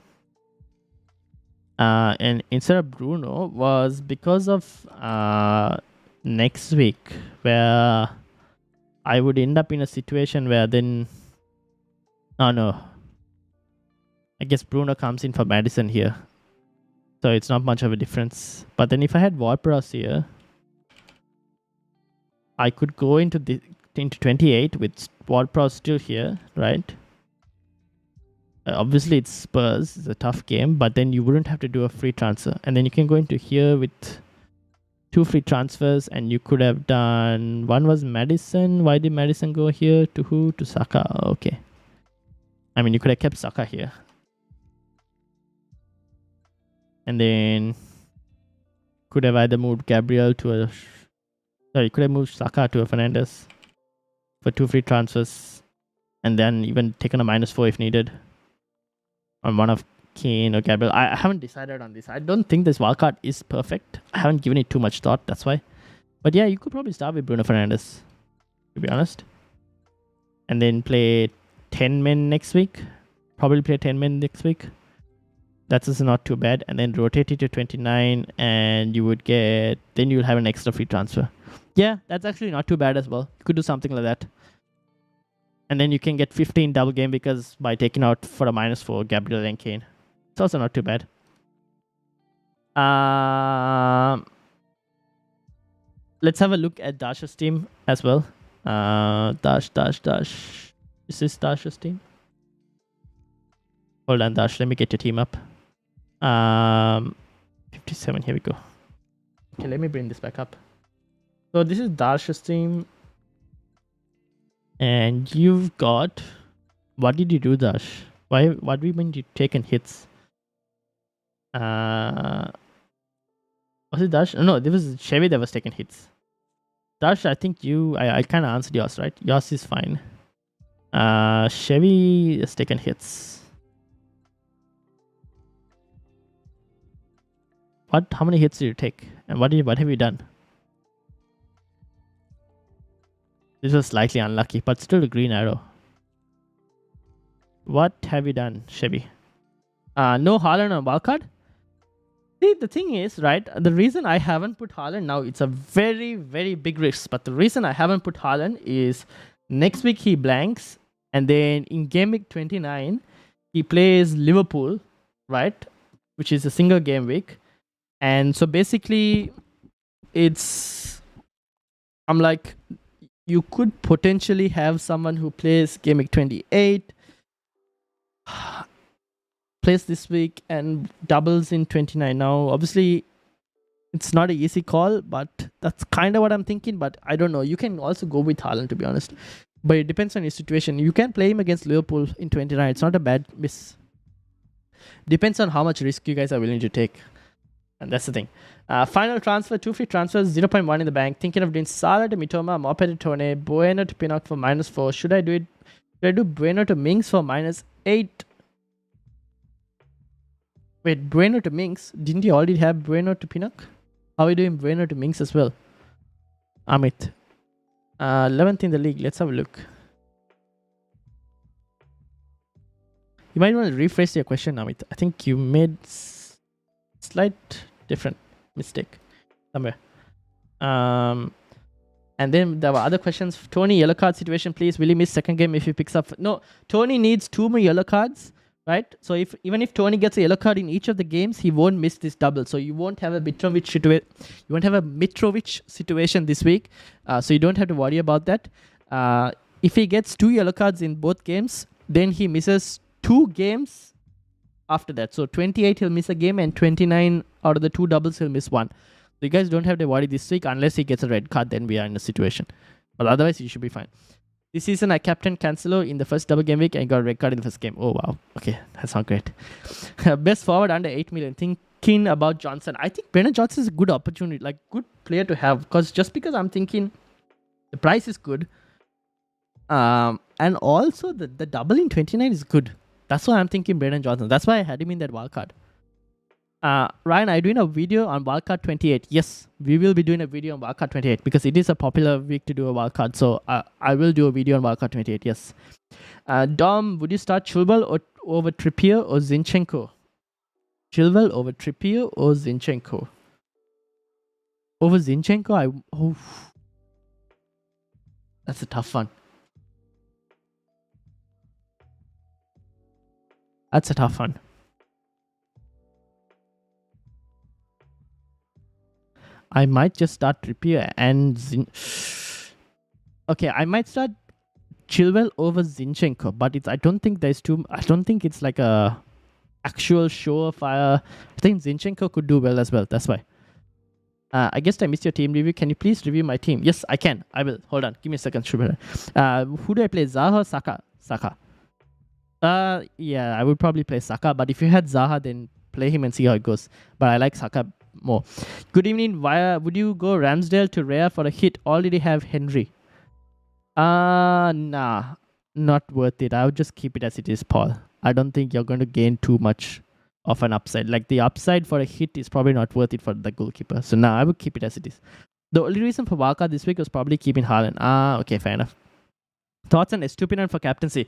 and instead of Bruno was because of next week, where I would end up in a situation where then... Oh no. I guess Bruno comes in for Madison here. So it's not much of a difference. But then if I had Ward-Prowse here, I could go into 28 with Ward-Prowse still here, right? Obviously it's Spurs, it's a tough game, but then you wouldn't have to do a free transfer. And then you can go into here with 2 free transfers, and you could have done, one was Madison. Why did Madison go here? To who? To Saka. Okay. I mean, you could have kept Saka here. And then could have either moved Gabriel to a... Sorry, could have moved Saka to a Fernandes for 2 free transfers. And then even taken a -4 if needed on one of Kane or Gabriel. I haven't decided on this. I don't think this wildcard is perfect. I haven't given it too much thought, that's why. But yeah, you could probably start with Bruno Fernandes, to be honest. And then play 10 men next week. Probably play 10 men next week. That's also not too bad. And then rotate it to 29, and you would get... Then you'll have an extra free transfer. Yeah, that's actually not too bad as well. You could do something like that. And then you can get 15 double game because by taking out for a -4 Gabriel and Kane. It's also not too bad. Let's have a look at Dash's team as well. Dash. Is this Dash's team? Hold on, Dash. Let me get your team up. 57. Here we go. Okay, let me bring this back up. So this is Dash's team. And you've got... What did you do, Dash? What do you mean you taken hits? Was it Dash? No, this was Chevy that was taking hits. Dash, I think I kind of answered yours, right? Yours is fine. Chevy has taken hits. How many hits did you take? And what have you done? This was slightly unlucky, but still a green arrow. What have you done, Chevy? No Haaland on wildcard? See, the thing is, right, the reason I haven't put Haaland now, it's a very, very big risk. But the reason I haven't put Haaland is next week he blanks. And then in Gameweek 29, he plays Liverpool, right? Which is a single game week. And so basically, I'm like... You could potentially have someone who plays Gameweek 28, plays this week, and doubles in 29. Now, obviously, it's not an easy call, but that's kind of what I'm thinking. But I don't know. You can also go with Haaland, to be honest. But it depends on your situation. You can play him against Liverpool in 29. It's not a bad miss. Depends on how much risk you guys are willing to take. And that's the thing. Final transfer, 2 free transfers, 0.1 in the bank. Thinking of doing Salah to Mitoma, Mope to Tone, Bueno to Pinnock for -4. Should I do it? Should I do Bueno to Minks for -8? Wait, Bueno to Minks? Didn't you already have Bueno to Pinnock? How are you doing Bueno to Minks as well? Amit. 11th in the league. Let's have a look. You might want to rephrase your question, Amit. I think you made slight different mistake somewhere. And then there were other questions. Tony, yellow card situation, please. Will he miss second game if he picks up? No, Tony needs 2 more yellow cards, right? So even if Tony gets a yellow card in each of the games, he won't miss this double. So you won't have a Mitrovic situation. You won't have a Mitrovic situation this week. So you don't have to worry about that. If he gets 2 yellow cards in both games, then he misses 2 games after that. So 28 he'll miss a game, and 29 out of the 2 doubles he'll miss 1. So you guys don't have to worry this week unless he gets a red card. Then we are in a situation, but otherwise you should be fine. This season I captained Cancelo in the first double game week and got a red card in the first game. Oh wow, okay, that's not great. Best forward under 8 million. Thinking about Johnson. I think Brennan Johnson is a good opportunity, like good player to have, because I'm thinking the price is good, and also the double in 29 is good. That's why I'm thinking Brennan Johnson. That's why I had him in that wildcard. Ryan, are you doing a video on wildcard 28? Yes, we will be doing a video on wildcard 28 because it is a popular week to do a wildcard. So I will do a video on wildcard 28. Yes. Dom, would you start Chilwell over Trippier or Zinchenko? Chilwell over Trippier or Zinchenko? Over Zinchenko, that's a tough one. That's a tough one. I might just start Trippier and Okay, I might start Chilwell over Zinchenko, but I don't think it's like a actual surefire. I think Zinchenko could do well as well. That's why. I guess I missed your team review. Can you please review my team? Yes, I can. I will. Hold on. Give me a second. Who do I play? Zaha or Saka? Saka. Yeah, I would probably play Saka. But if you had Zaha, then play him and see how it goes. But I like Saka more. Good evening. Would you go Ramsdale to Rhea for a hit? Already have Henry. Nah. Not worth it. I would just keep it as it is, Paul. I don't think you're going to gain too much of an upside. Like the upside for a hit is probably not worth it for the goalkeeper. So now I would keep it as it is. The only reason for wildcard this week was probably keeping Haaland. Okay, fair enough. Thoughts on Estupinan for captaincy?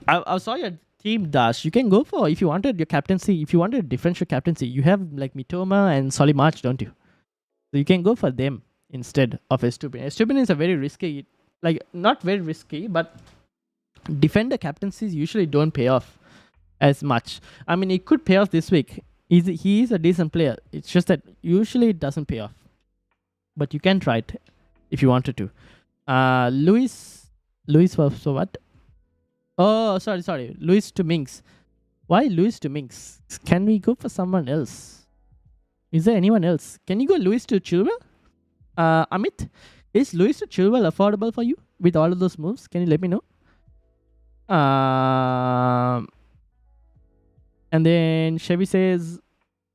I saw your team, Dash. You can go for, if you wanted your captaincy, if you wanted a differential captaincy, you have like Mitoma and Solly March, don't you? So you can go for them instead of Estupinan. Estupinan is a very risky, like not very risky, but defender captaincies usually don't pay off as much. I mean, it could pay off this week. He is a decent player. It's just that usually it doesn't pay off. But you can try it if you wanted to. Luis was so what? Oh, sorry. Luis to Minx. Why Luis to Minx? Can we go for someone else? Is there anyone else? Can you go Luis to Chilwell? Amit, is Luis to Chilwell affordable for you with all of those moves? Can you let me know? And then Chevy says,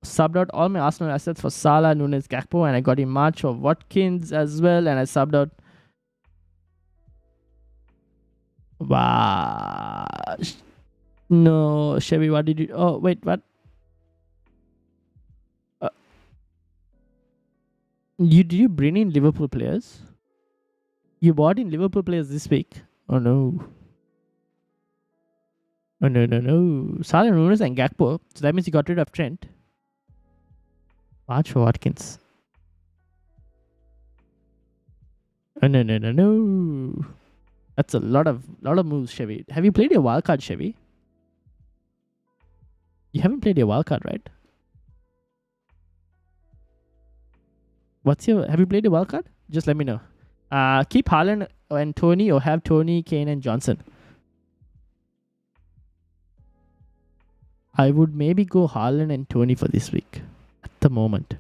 subbed out all my Arsenal assets for Salah, Nunes, Gakpo, and I got in March for Watkins as well, and I subbed out. Wow. No, Chevy, what did you... Oh, wait, what? Did you bring in Liverpool players? You bought in Liverpool players this week? Oh, no. Oh, no. Salah, Nunes, and Gakpo. So that means you got rid of Trent. March for Watkins. Oh, no. That's a lot of moves, Chevy. Have you played your wildcard, Chevy? You haven't played your wildcard, right? Have you played your wildcard? Just let me know. Keep Haaland and Tony, or have Tony, Kane, and Johnson. I would maybe go Haaland and Tony for this week at the moment.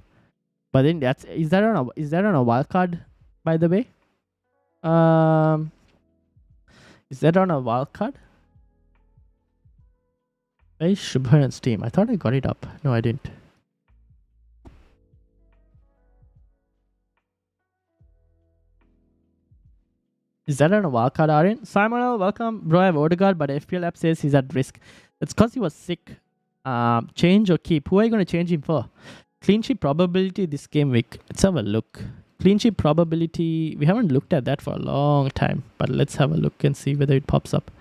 But then is that on a wildcard, by the way? Is that on a wildcard? Where's Shubharan's team? I thought I got it up. No, I didn't. Is that on a wildcard, Aryan? Simon, welcome. Bro, I have Odegaard, but FPL app says he's at risk. It's because he was sick. Change or keep? Who are you going to change him for? Clean sheet probability this game week. Let's have a look. Clean sheet probability. We haven't looked at that for a long time, but let's have a look and see whether it pops up.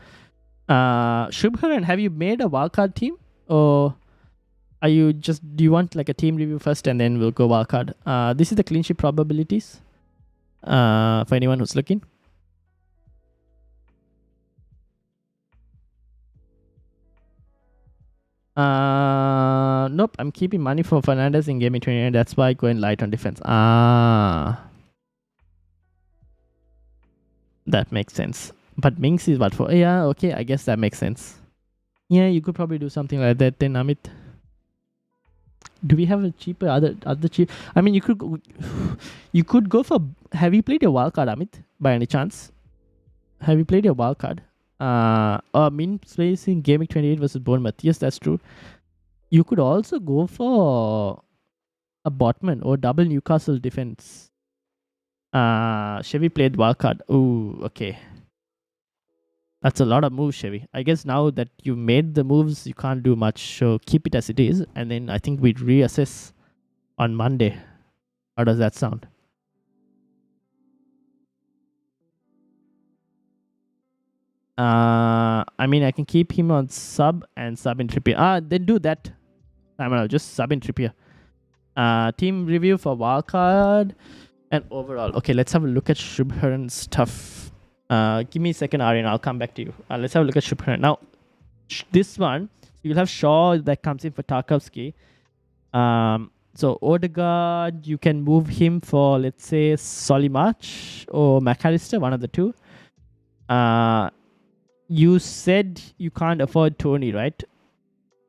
Shubharan, have you made a wildcard team? Or do you want like a team review first and then we'll go wildcard? This is the clean sheet probabilities for anyone who's looking. Nope, I'm keeping money for Fernandes in Gameweek 29. That's why going light on defense. That makes sense. But Minx is what for? Yeah, okay, I guess that makes sense. Yeah, you could probably do something like that then, Amit. Do we have a cheaper other cheap? I mean, you could go for. Have you played your wildcard, Amit? By any chance? Have you played your wildcard? Min plays in Gameweek 28 versus Bournemouth. Yes, that's true. You could also go for a Botman or double Newcastle defense. Chevy played wildcard. Oh, okay. That's a lot of moves, Chevy. I guess now that you made the moves, you can't do much. So keep it as it is. And then I think we'd reassess on Monday. How does that sound? I mean, I can keep him on sub and sub in Trippier. Then do that. I'll just sub in Trippier. Team review for wildcard and overall. Okay, let's have a look at Shubharan's stuff. Give me a second, Aryan. I'll come back to you. Let's have a look at Shubharan. Now, this one. You'll have Shaw that comes in for Tarkowski. So Odegaard, you can move him for, let's say, Solimarch or McAllister, one of the two. You said you can't afford Tony, right?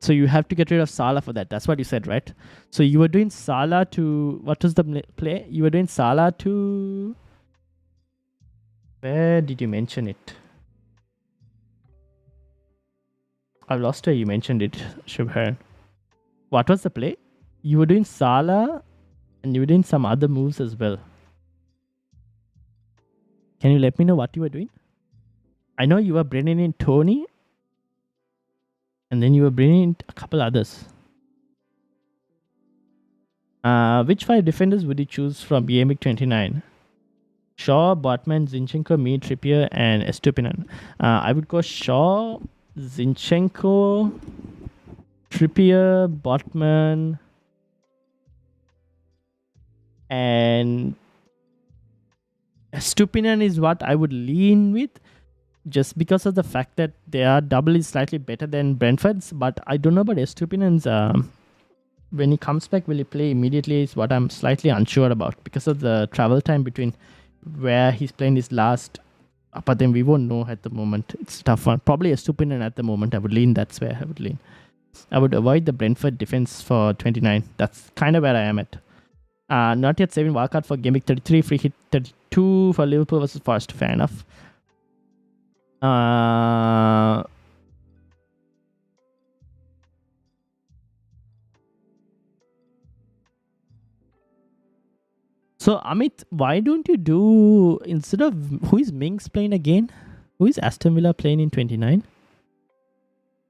So you have to get rid of Salah for that. That's what you said, right? So you were doing Salah to... What was the play? You were doing Salah to... Where did you mention it? I've lost where you mentioned it, Shubharan. What was the play? You were doing Salah and you were doing some other moves as well. Can you let me know what you were doing? I know you were bringing in Tony and then you were bringing in a couple others. Which 5 defenders would you choose from Gameweek 29? Shaw, Botman, Zinchenko, me, Trippier, and Estupinan. I would go Shaw, Zinchenko, Trippier, Botman, and Estupinan is what I would lean with, just because of the fact that their double is slightly better than Brentford's. But I don't know about Estupinan's. When he comes back, will he play immediately? Is what I'm slightly unsure about because of the travel time between where he's playing his last. But then we won't know at the moment. It's a tough one. Probably Estupinan at the moment. I would lean. That's where I would lean. I would avoid the Brentford defense for 29. That's kind of where I am at. Not yet saving wildcard for Gameweek 33. Free hit 32 for Liverpool versus Forest. Fair enough. So Amit, why don't you do, instead of, who is Mings playing again? Who is Aston Villa playing in 29?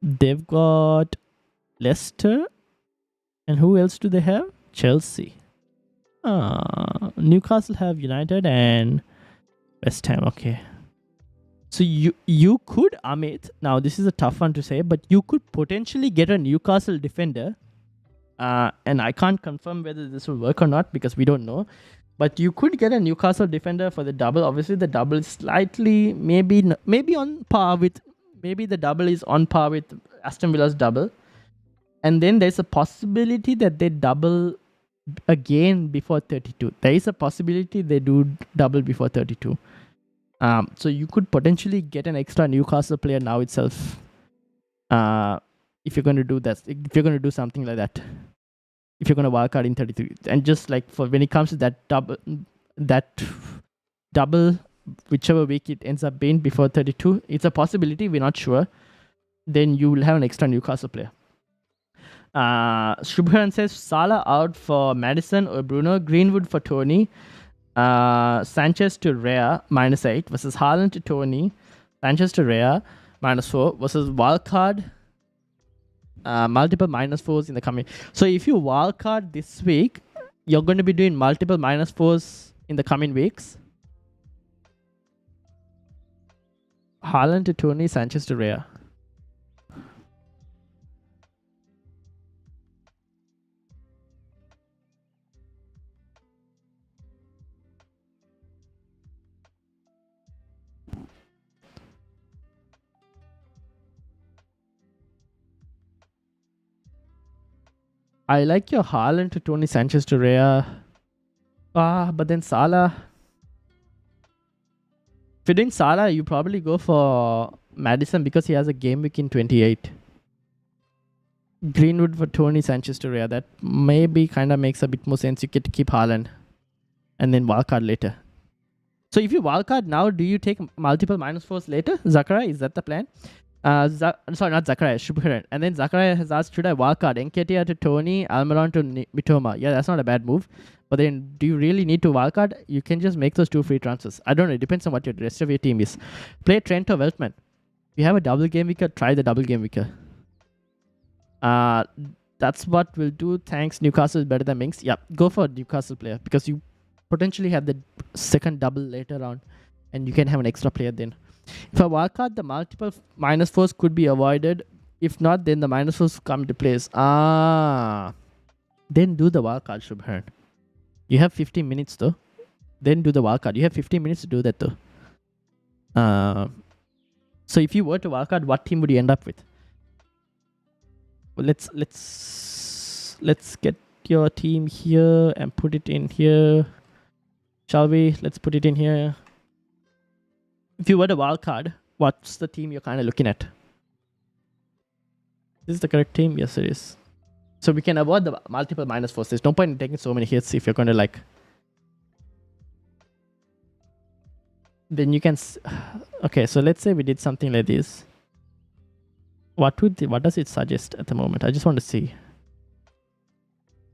They've got Leicester, and who else do they have? Chelsea. Newcastle have United and West Ham. Okay. So you could, Amit, now this is a tough one to say, but you could potentially get a Newcastle defender. And I can't confirm whether this will work or not because we don't know. But you could get a Newcastle defender for the double. Obviously, the double is slightly maybe on par with, maybe the double is on par with Aston Villa's double. And then there's a possibility that they double again before 32. There is a possibility they do double before 32. So you could potentially get an extra Newcastle player now itself. If you're going to do that, if you're going to do something like that. If you're going to wildcard in 33, and just like for when it comes to that double, whichever week it ends up being before 32, it's a possibility. We're not sure. Then you will have an extra Newcastle player. Shubharan says Salah out for Madison or Bruno, Greenwood for Tony, Sanchez to Rhea -8 versus Haaland to Tony, Sanchez to Rhea -4 versus wildcard. Multiple -4s in the coming. So if you wildcard this week, you're going to be doing multiple -4s in the coming weeks. Haaland to Tony, Sanchez to Rhea. I like your Haaland to Tony, Sanchez to Rhea. But then Salah. If you're doing Salah, you probably go for Madison because he has a game week in 28. Greenwood for Tony, Sanchez to Rhea. That maybe kind of makes a bit more sense. You get to keep Haaland and then wildcard later. So if you wildcard now, do you take multiple -4s later? Zachariah, is that the plan? Sorry, not Zachariah, Shubharan. And then Zachariah has asked, should I wildcard Nketiah to Tony, Almiron to Mitoma? Yeah, that's not a bad move. But then, do you really need to wildcard? You can just make those 2 free transfers. I don't know. It depends on what your rest of your team is. Play Trent or Veltman. If you have a double game weeker, try the double game weeker. That's what we'll do. Thanks. Newcastle is better than Minks. Yeah, go for a Newcastle player because you potentially have the second double later on and you can have an extra player then. If I wildcard, the multiple -4s could be avoided. If not, then the -4s come into place. Then do the wildcard, Shubharan. You have 15 minutes though. Then do the wildcard. You have 15 minutes to do that though. So if you were to wildcard, what team would you end up with? let's get your team here and put it in here. Shall we? Let's put it in here. If you were the wild card, what's the team you're kind of looking at? Is this the correct team? Yes, it is. So we can avoid the multiple -4s. There's no point in taking so many hits if you're going to like. Then you can. Okay, so let's say we did something like this. What does it suggest at the moment? I just want to see.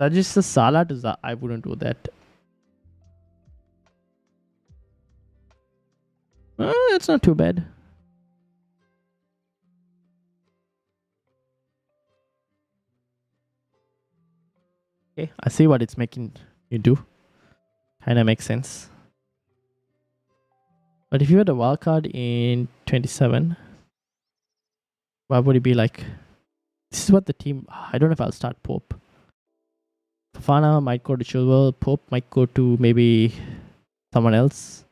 Suggests a Salah to Zaha. I wouldn't do that. It's not too bad. Okay, I see what it's making you do. Kinda makes sense. But if you had a wildcard in 27, what would it be like? This is what the team. I don't know if I'll start Pope. Fafana might go to Chilwell. Pope might go to maybe someone else.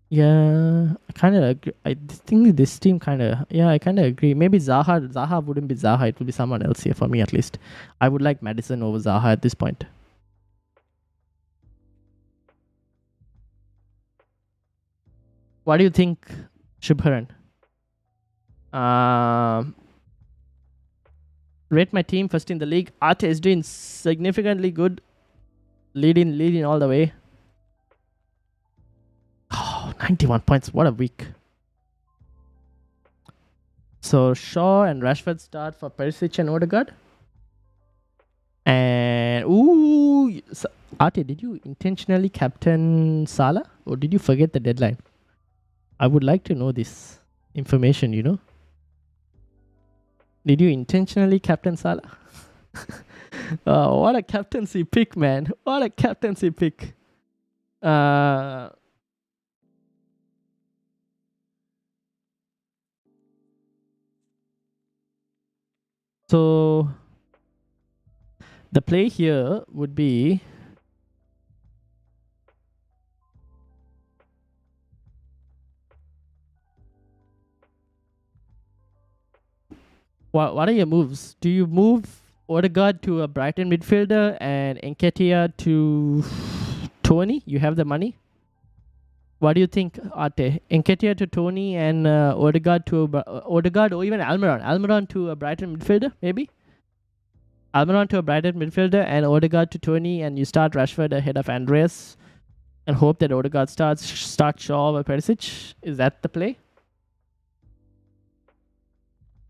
Yeah, I kind of agree. I think this team kind of. Yeah, I kind of agree. Maybe Zaha. Zaha wouldn't be Zaha. It would be someone else here for me at least. I would like Madison over Zaha at this point. What do you think, Shubharan? Rate my team first in the league. Arte is doing significantly good. Leading all the way. Oh, 91 points. What a week. So Shaw and Rashford start for Perisic and Odegaard. And ooh, Arte, did you intentionally captain Salah or did you forget the deadline? I would like to know this information, you know. Did you intentionally captain Salah? What a captaincy pick, man. What a captaincy pick. So the play here would be what are your moves? Do you move Odegaard to a Brighton midfielder and Nketiah to Tony? You have the money. What do you think, Arte? Nketiah to Tony and Odegaard or even Almiron. Almiron to a Brighton midfielder, maybe? Almiron to a Brighton midfielder and Odegaard to Tony, and you start Rashford ahead of Andreas and hope that Odegaard starts Shaw or Perisic. Is that the play?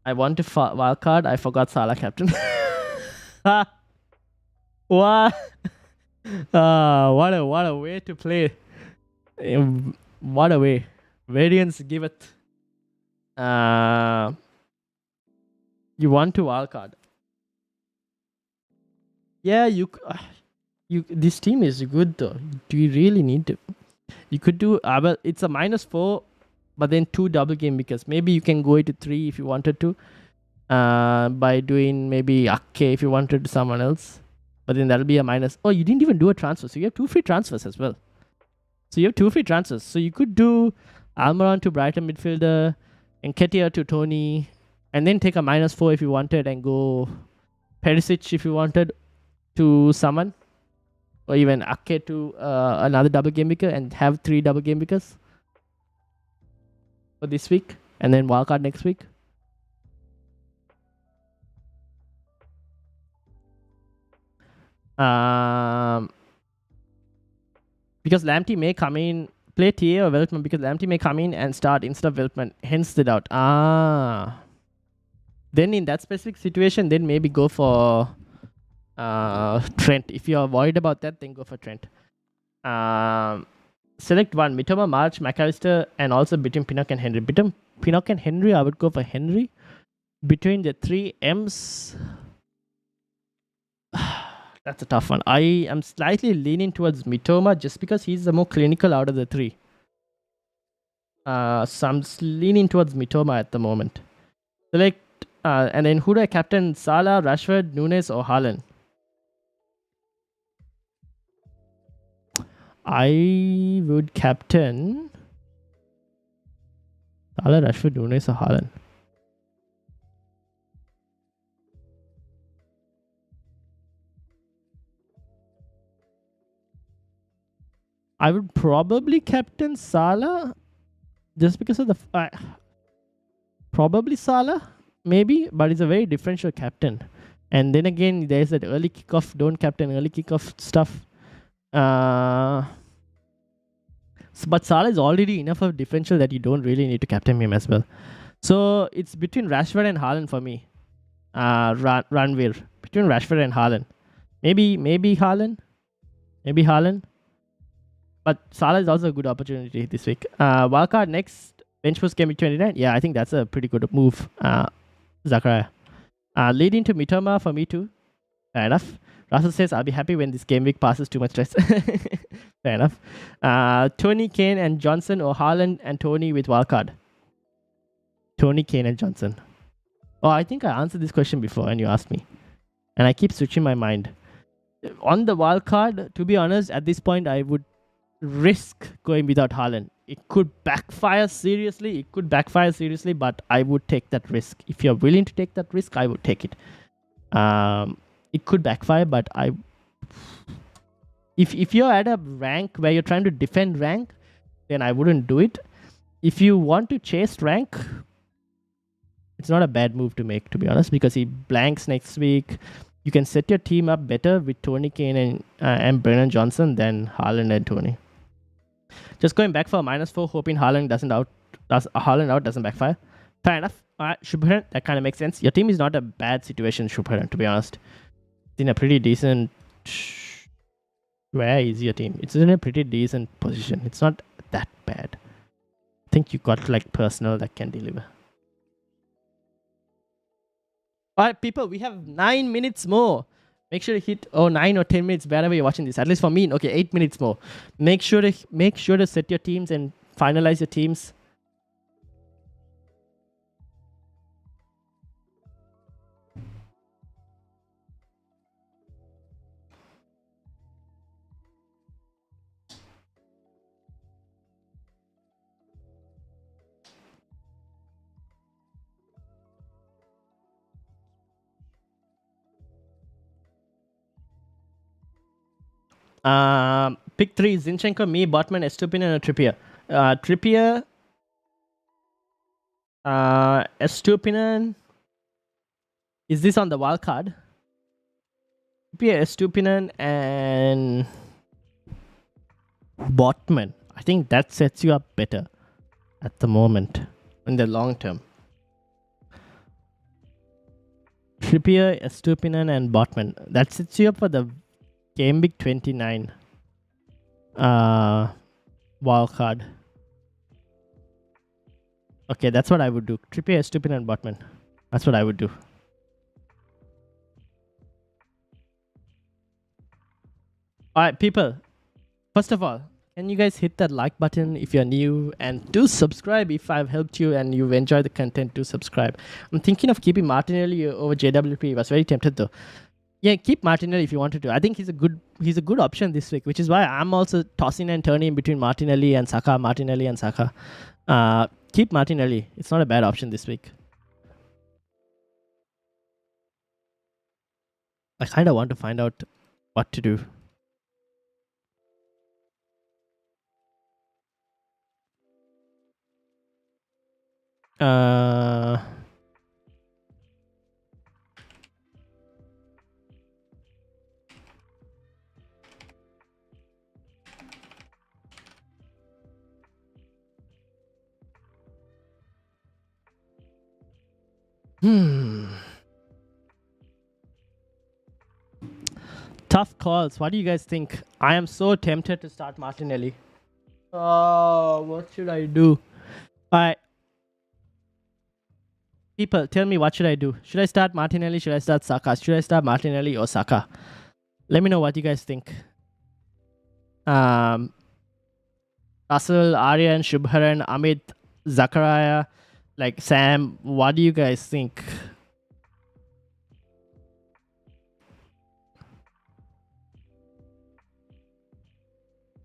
I want to wildcard. I forgot Salah captain. What? What a way to play. What a way. Variance give it. You want to wildcard. Yeah, you. This team is good though. Do you really need to? You could do. Well, it's a -4, but then 2 double game because maybe you can go into 3 if you wanted to. By doing maybe Akke if you wanted to someone else, but then that'll be a minus. Oh, you didn't even do a transfer, so you have 2 free transfers as well. So you have 2 free transfers. So you could do Almiron to Brighton midfielder, Nketiah to Tony, and then take a -4 if you wanted, and go Perisic if you wanted to someone, or even Akke to another double game weeker, and have 3 double game weekers for this week, and then wildcard next week. Because Lamptey may come in, play TA or Veltman, because Lamptey may come in and start instead of Veltman, hence the doubt. Then in that specific situation, then maybe go for Trent. If you are worried about that, then go for Trent. Select one, Mitoma, March, McAllister, and also between Pinnock and Henry. Between Pinnock and Henry, I would go for Henry. Between the 3 M's, that's a tough one. I am slightly leaning towards Mitoma just because he's the more clinical out of the 3. So I'm leaning towards Mitoma at the moment. Select, and then who do I captain? Salah, Rashford, Nunes, or Haaland? I would captain Salah, Rashford, Nunes, or Haaland? I would probably captain Salah just because of the probably Salah, maybe, but he's a very differential captain. And then again, there's that early kickoff, don't captain early kickoff stuff. But Salah is already enough of a differential that you don't really need to captain him as well. So it's between Rashford and Haaland for me. Ranveer. Between Rashford and Haaland. Maybe Haaland. Maybe Haaland. But Salah is also a good opportunity this week. Wildcard next. Bench boost Gameweek 29. Yeah, I think that's a pretty good move. Zachariah. Leading to Mitoma for me too. Fair enough. Russell says, I'll be happy when this game week passes too much stress. Fair enough. Tony, Kane, and Johnson, or Haaland and Tony with wildcard? Tony, Kane, and Johnson. Oh, I think I answered this question before and you asked me. And I keep switching my mind. On the wildcard, to be honest, at this point, I would risk going without Haaland. It could backfire seriously. But I would take that risk. If you're willing to take that risk, I would take it. It could backfire, but if you're at a rank where you're trying to defend rank, then I wouldn't do it. If you want to chase rank, it's not a bad move to make, to be honest, because he blanks next week. You can set your team up better with Tony Kane and Brennan Johnson than Haaland and Tony. Just going back for a -4, hoping Haaland doesn't backfire. Fair enough. Alright, Shubharan, that kind of makes sense. Your team is not a bad situation, Shubharan, to be honest. It's in a pretty decent... Where is your team? It's in a pretty decent position. It's not that bad. I think you got like personnel that can deliver. Alright, people, we have 9 minutes more. Make sure to hit 9 or 10 minutes wherever you're watching this. At least for me, okay, 8 minutes more. Make sure to set your teams and finalize your teams. Pick 3, Zinchenko, me, Botman, Estupinian, and Trippier. Trippier, Estupinian. Is this on the wild card? Trippier, Estupinian, and Botman. I think that sets you up better at the moment in the long term. Trippier, Estupinian, and Botman. That sets you up for the Gameweek 29 wildcard. Okay, that's what I would do. Trippier, Estupinian, and Botman. That's what I would do. Alright, people. First of all, can you guys hit that like button if you're new, and do subscribe if I've helped you and you've enjoyed the content. Do subscribe. I'm thinking of keeping Martinelli over JWP. I was very tempted though. Yeah, keep Martinelli if you wanted to. I think he's a good option this week, which is why I'm also tossing and turning between Martinelli and Saka. Keep Martinelli. It's not a bad option this week. I kind of want to find out what to do. Tough calls. What do you guys think? I am so tempted to start Martinelli. Oh, what should I do? Alright. People, tell me, what should I do? Should I start Martinelli? Should I start Saka? Should I start Martinelli or Saka? Let me know what you guys think. Russell, Aryan, Shubharan, Amit, Zachariah, like Sam, what do you guys think?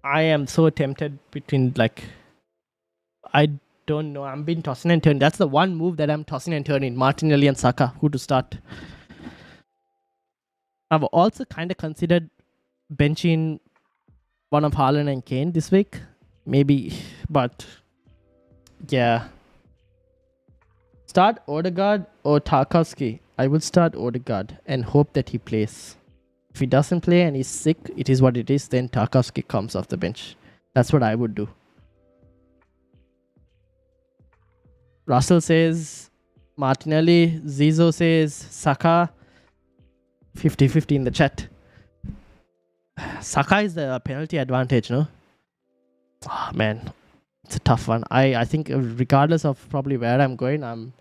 I am so tempted between, like, I don't know. I'm being tossing and turning. That's the one move that I'm tossing and turning. Martinelli and Saka, who to start. I've also kind of considered benching one of Haaland and Kane this week. Maybe, but yeah. Start Odegaard or Tarkowski. I would start Odegaard and hope that he plays. If he doesn't play and he's sick, it is what it is. Then Tarkowski comes off the bench. That's what I would do. Russell says Martinelli. Zizo says Saka. 50-50 in the chat. Saka is the penalty advantage, no? Oh, man. It's a tough one. I think regardless of probably where I'm going to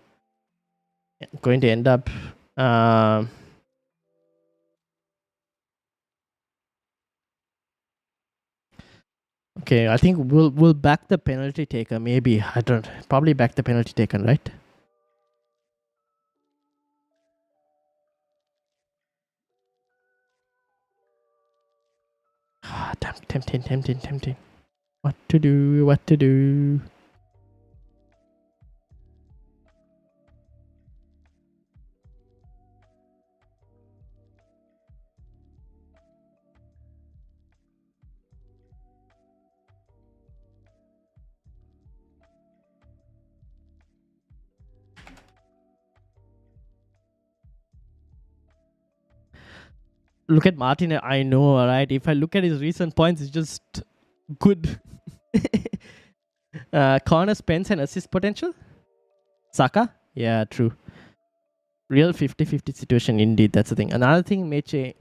end up... okay, I think we'll back the penalty taker. Maybe. I don't... Probably back the penalty taker, right? Ah, tempting. What to do? Look at Martin. I know, right? If I look at his recent points, it's just good. Corner, spends, and assist potential. Saka? Yeah, true. Real 50-50 situation indeed. That's the thing. Another thing may change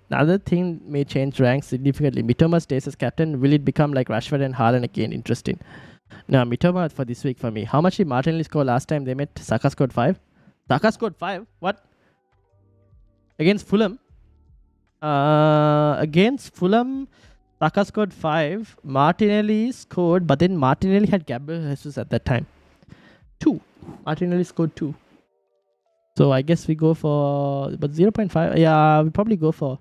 ranks significantly. Mitoma stays as captain. Will it become like Rashford and Haaland again? Interesting. Now, Mitoma for this week for me. How much did Martinelli score last time they met? Saka scored 5. Saka scored 5? What? Against Fulham? Against Fulham, Saka scored 5. Martinelli scored, but then Martinelli had Gabriel Jesus at that time. 2. Martinelli scored 2. So I guess we go for... But 0.5... Yeah, we probably go for...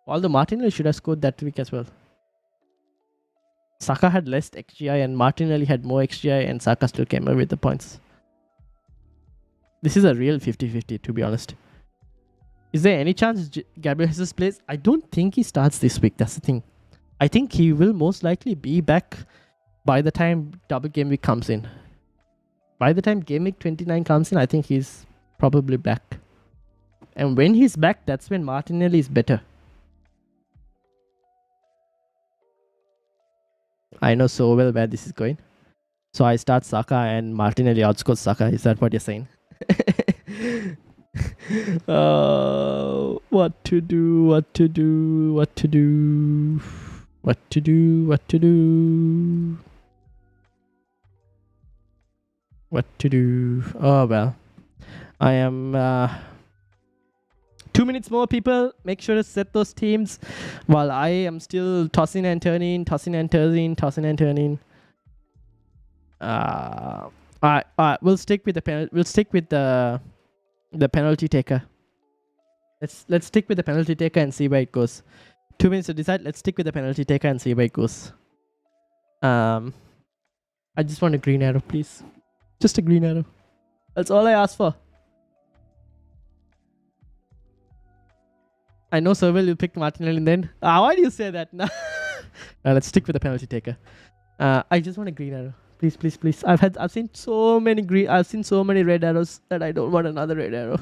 Although Martinelli should have scored that week as well. Saka had less XGI and Martinelli had more XGI and Saka still came away with the points. This is a real 50-50 to be honest. Is there any chance Gabriel Jesus plays? I don't think he starts this week. That's the thing. I think he will most likely be back by the time double game week comes in. By the time game week 29 comes in, I think he's probably back. And when he's back, that's when Martinelli is better. I know so well where this is going. So I start Saka and Martinelli outscores Saka. Is that what you're saying? What to do? Oh well. I am 2 minutes more, people. Make sure to set those teams while I am still tossing and turning. Alright, we'll stick with the penalty taker. Let's stick with the penalty taker and see where it goes. 2 minutes to decide. Let's stick with the penalty taker and see where it goes. I just want a green arrow, please. Just a green arrow. That's all I asked for. I know so well you picked Martinelli then. Why do you say that? Now let's stick with the penalty taker. I just want a green arrow. Please. I've seen so many red arrows that I don't want another red arrow.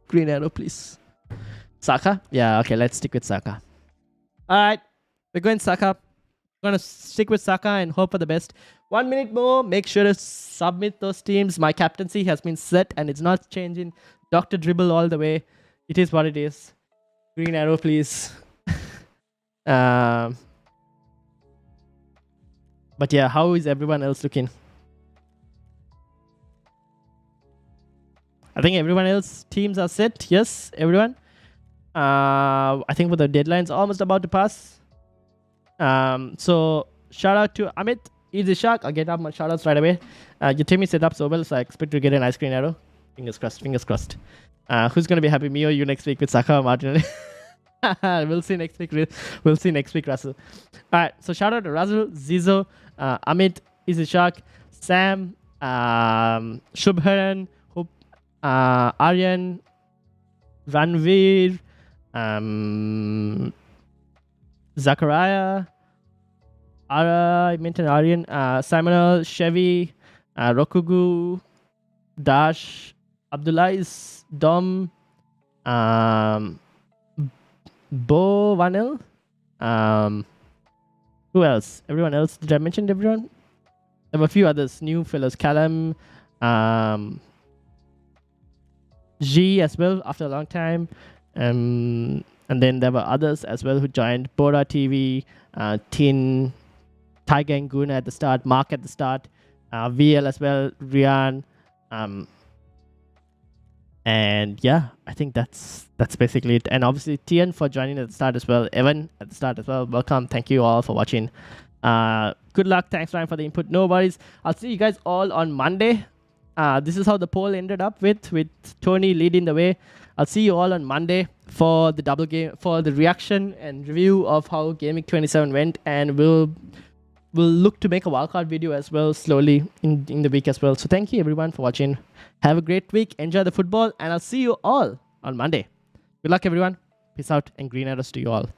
Green arrow, please. Saka? Yeah, okay, let's stick with Saka. Alright, we're going Saka. We're gonna stick with Saka and hope for the best. 1 minute more. Make sure to submit those teams. My captaincy has been set and it's not changing. Dr. Dribble all the way. It is what it is. Green arrow, please. But yeah, how is everyone else looking? I think everyone else teams are set. Yes, everyone. I think for the deadline's almost about to pass. So shout out to Amit, Easy Shark. I'll get up my shout outs right away. Your team is set up so well, so I expect to get a nice green arrow. Fingers crossed. Who's gonna be happy, me or you next week with Saka or Martinelli? We'll see next week, Russell. Alright, so shout out to Russell, Zizo, Amit, Easy Shark, Sam, Shubharan, Aryan, Ranveer, Zachariah, Ara, I mentioned Aryan, Samuel, Chevy, Rokugu, Dash, Abdullah, Dom, Bo Vanil, who else? Everyone else? Did I mention everyone? There were a few others, new fellows. Callum, G as well after a long time. And then there were others as well who joined. Bora TV, Tin, Tiger and Guna at the start, Mark at the start, VL as well, Rian. And yeah, I think that's basically it. And obviously Tian for joining at the start as well. Evan at the start as well. Welcome. Thank you all for watching. Good luck. Thanks, Ryan, for the input. No worries. I'll see you guys all on Monday. This is how the poll ended up with Tony leading the way. I'll see you all on Monday for the double game, for the reaction and review of how Gameweek 27 went, and we'll look to make a wildcard video as well slowly in the week as well. So thank you everyone for watching. Have a great week. Enjoy the football, and I'll see you all on Monday. Good luck everyone. Peace out and green arrows to you all.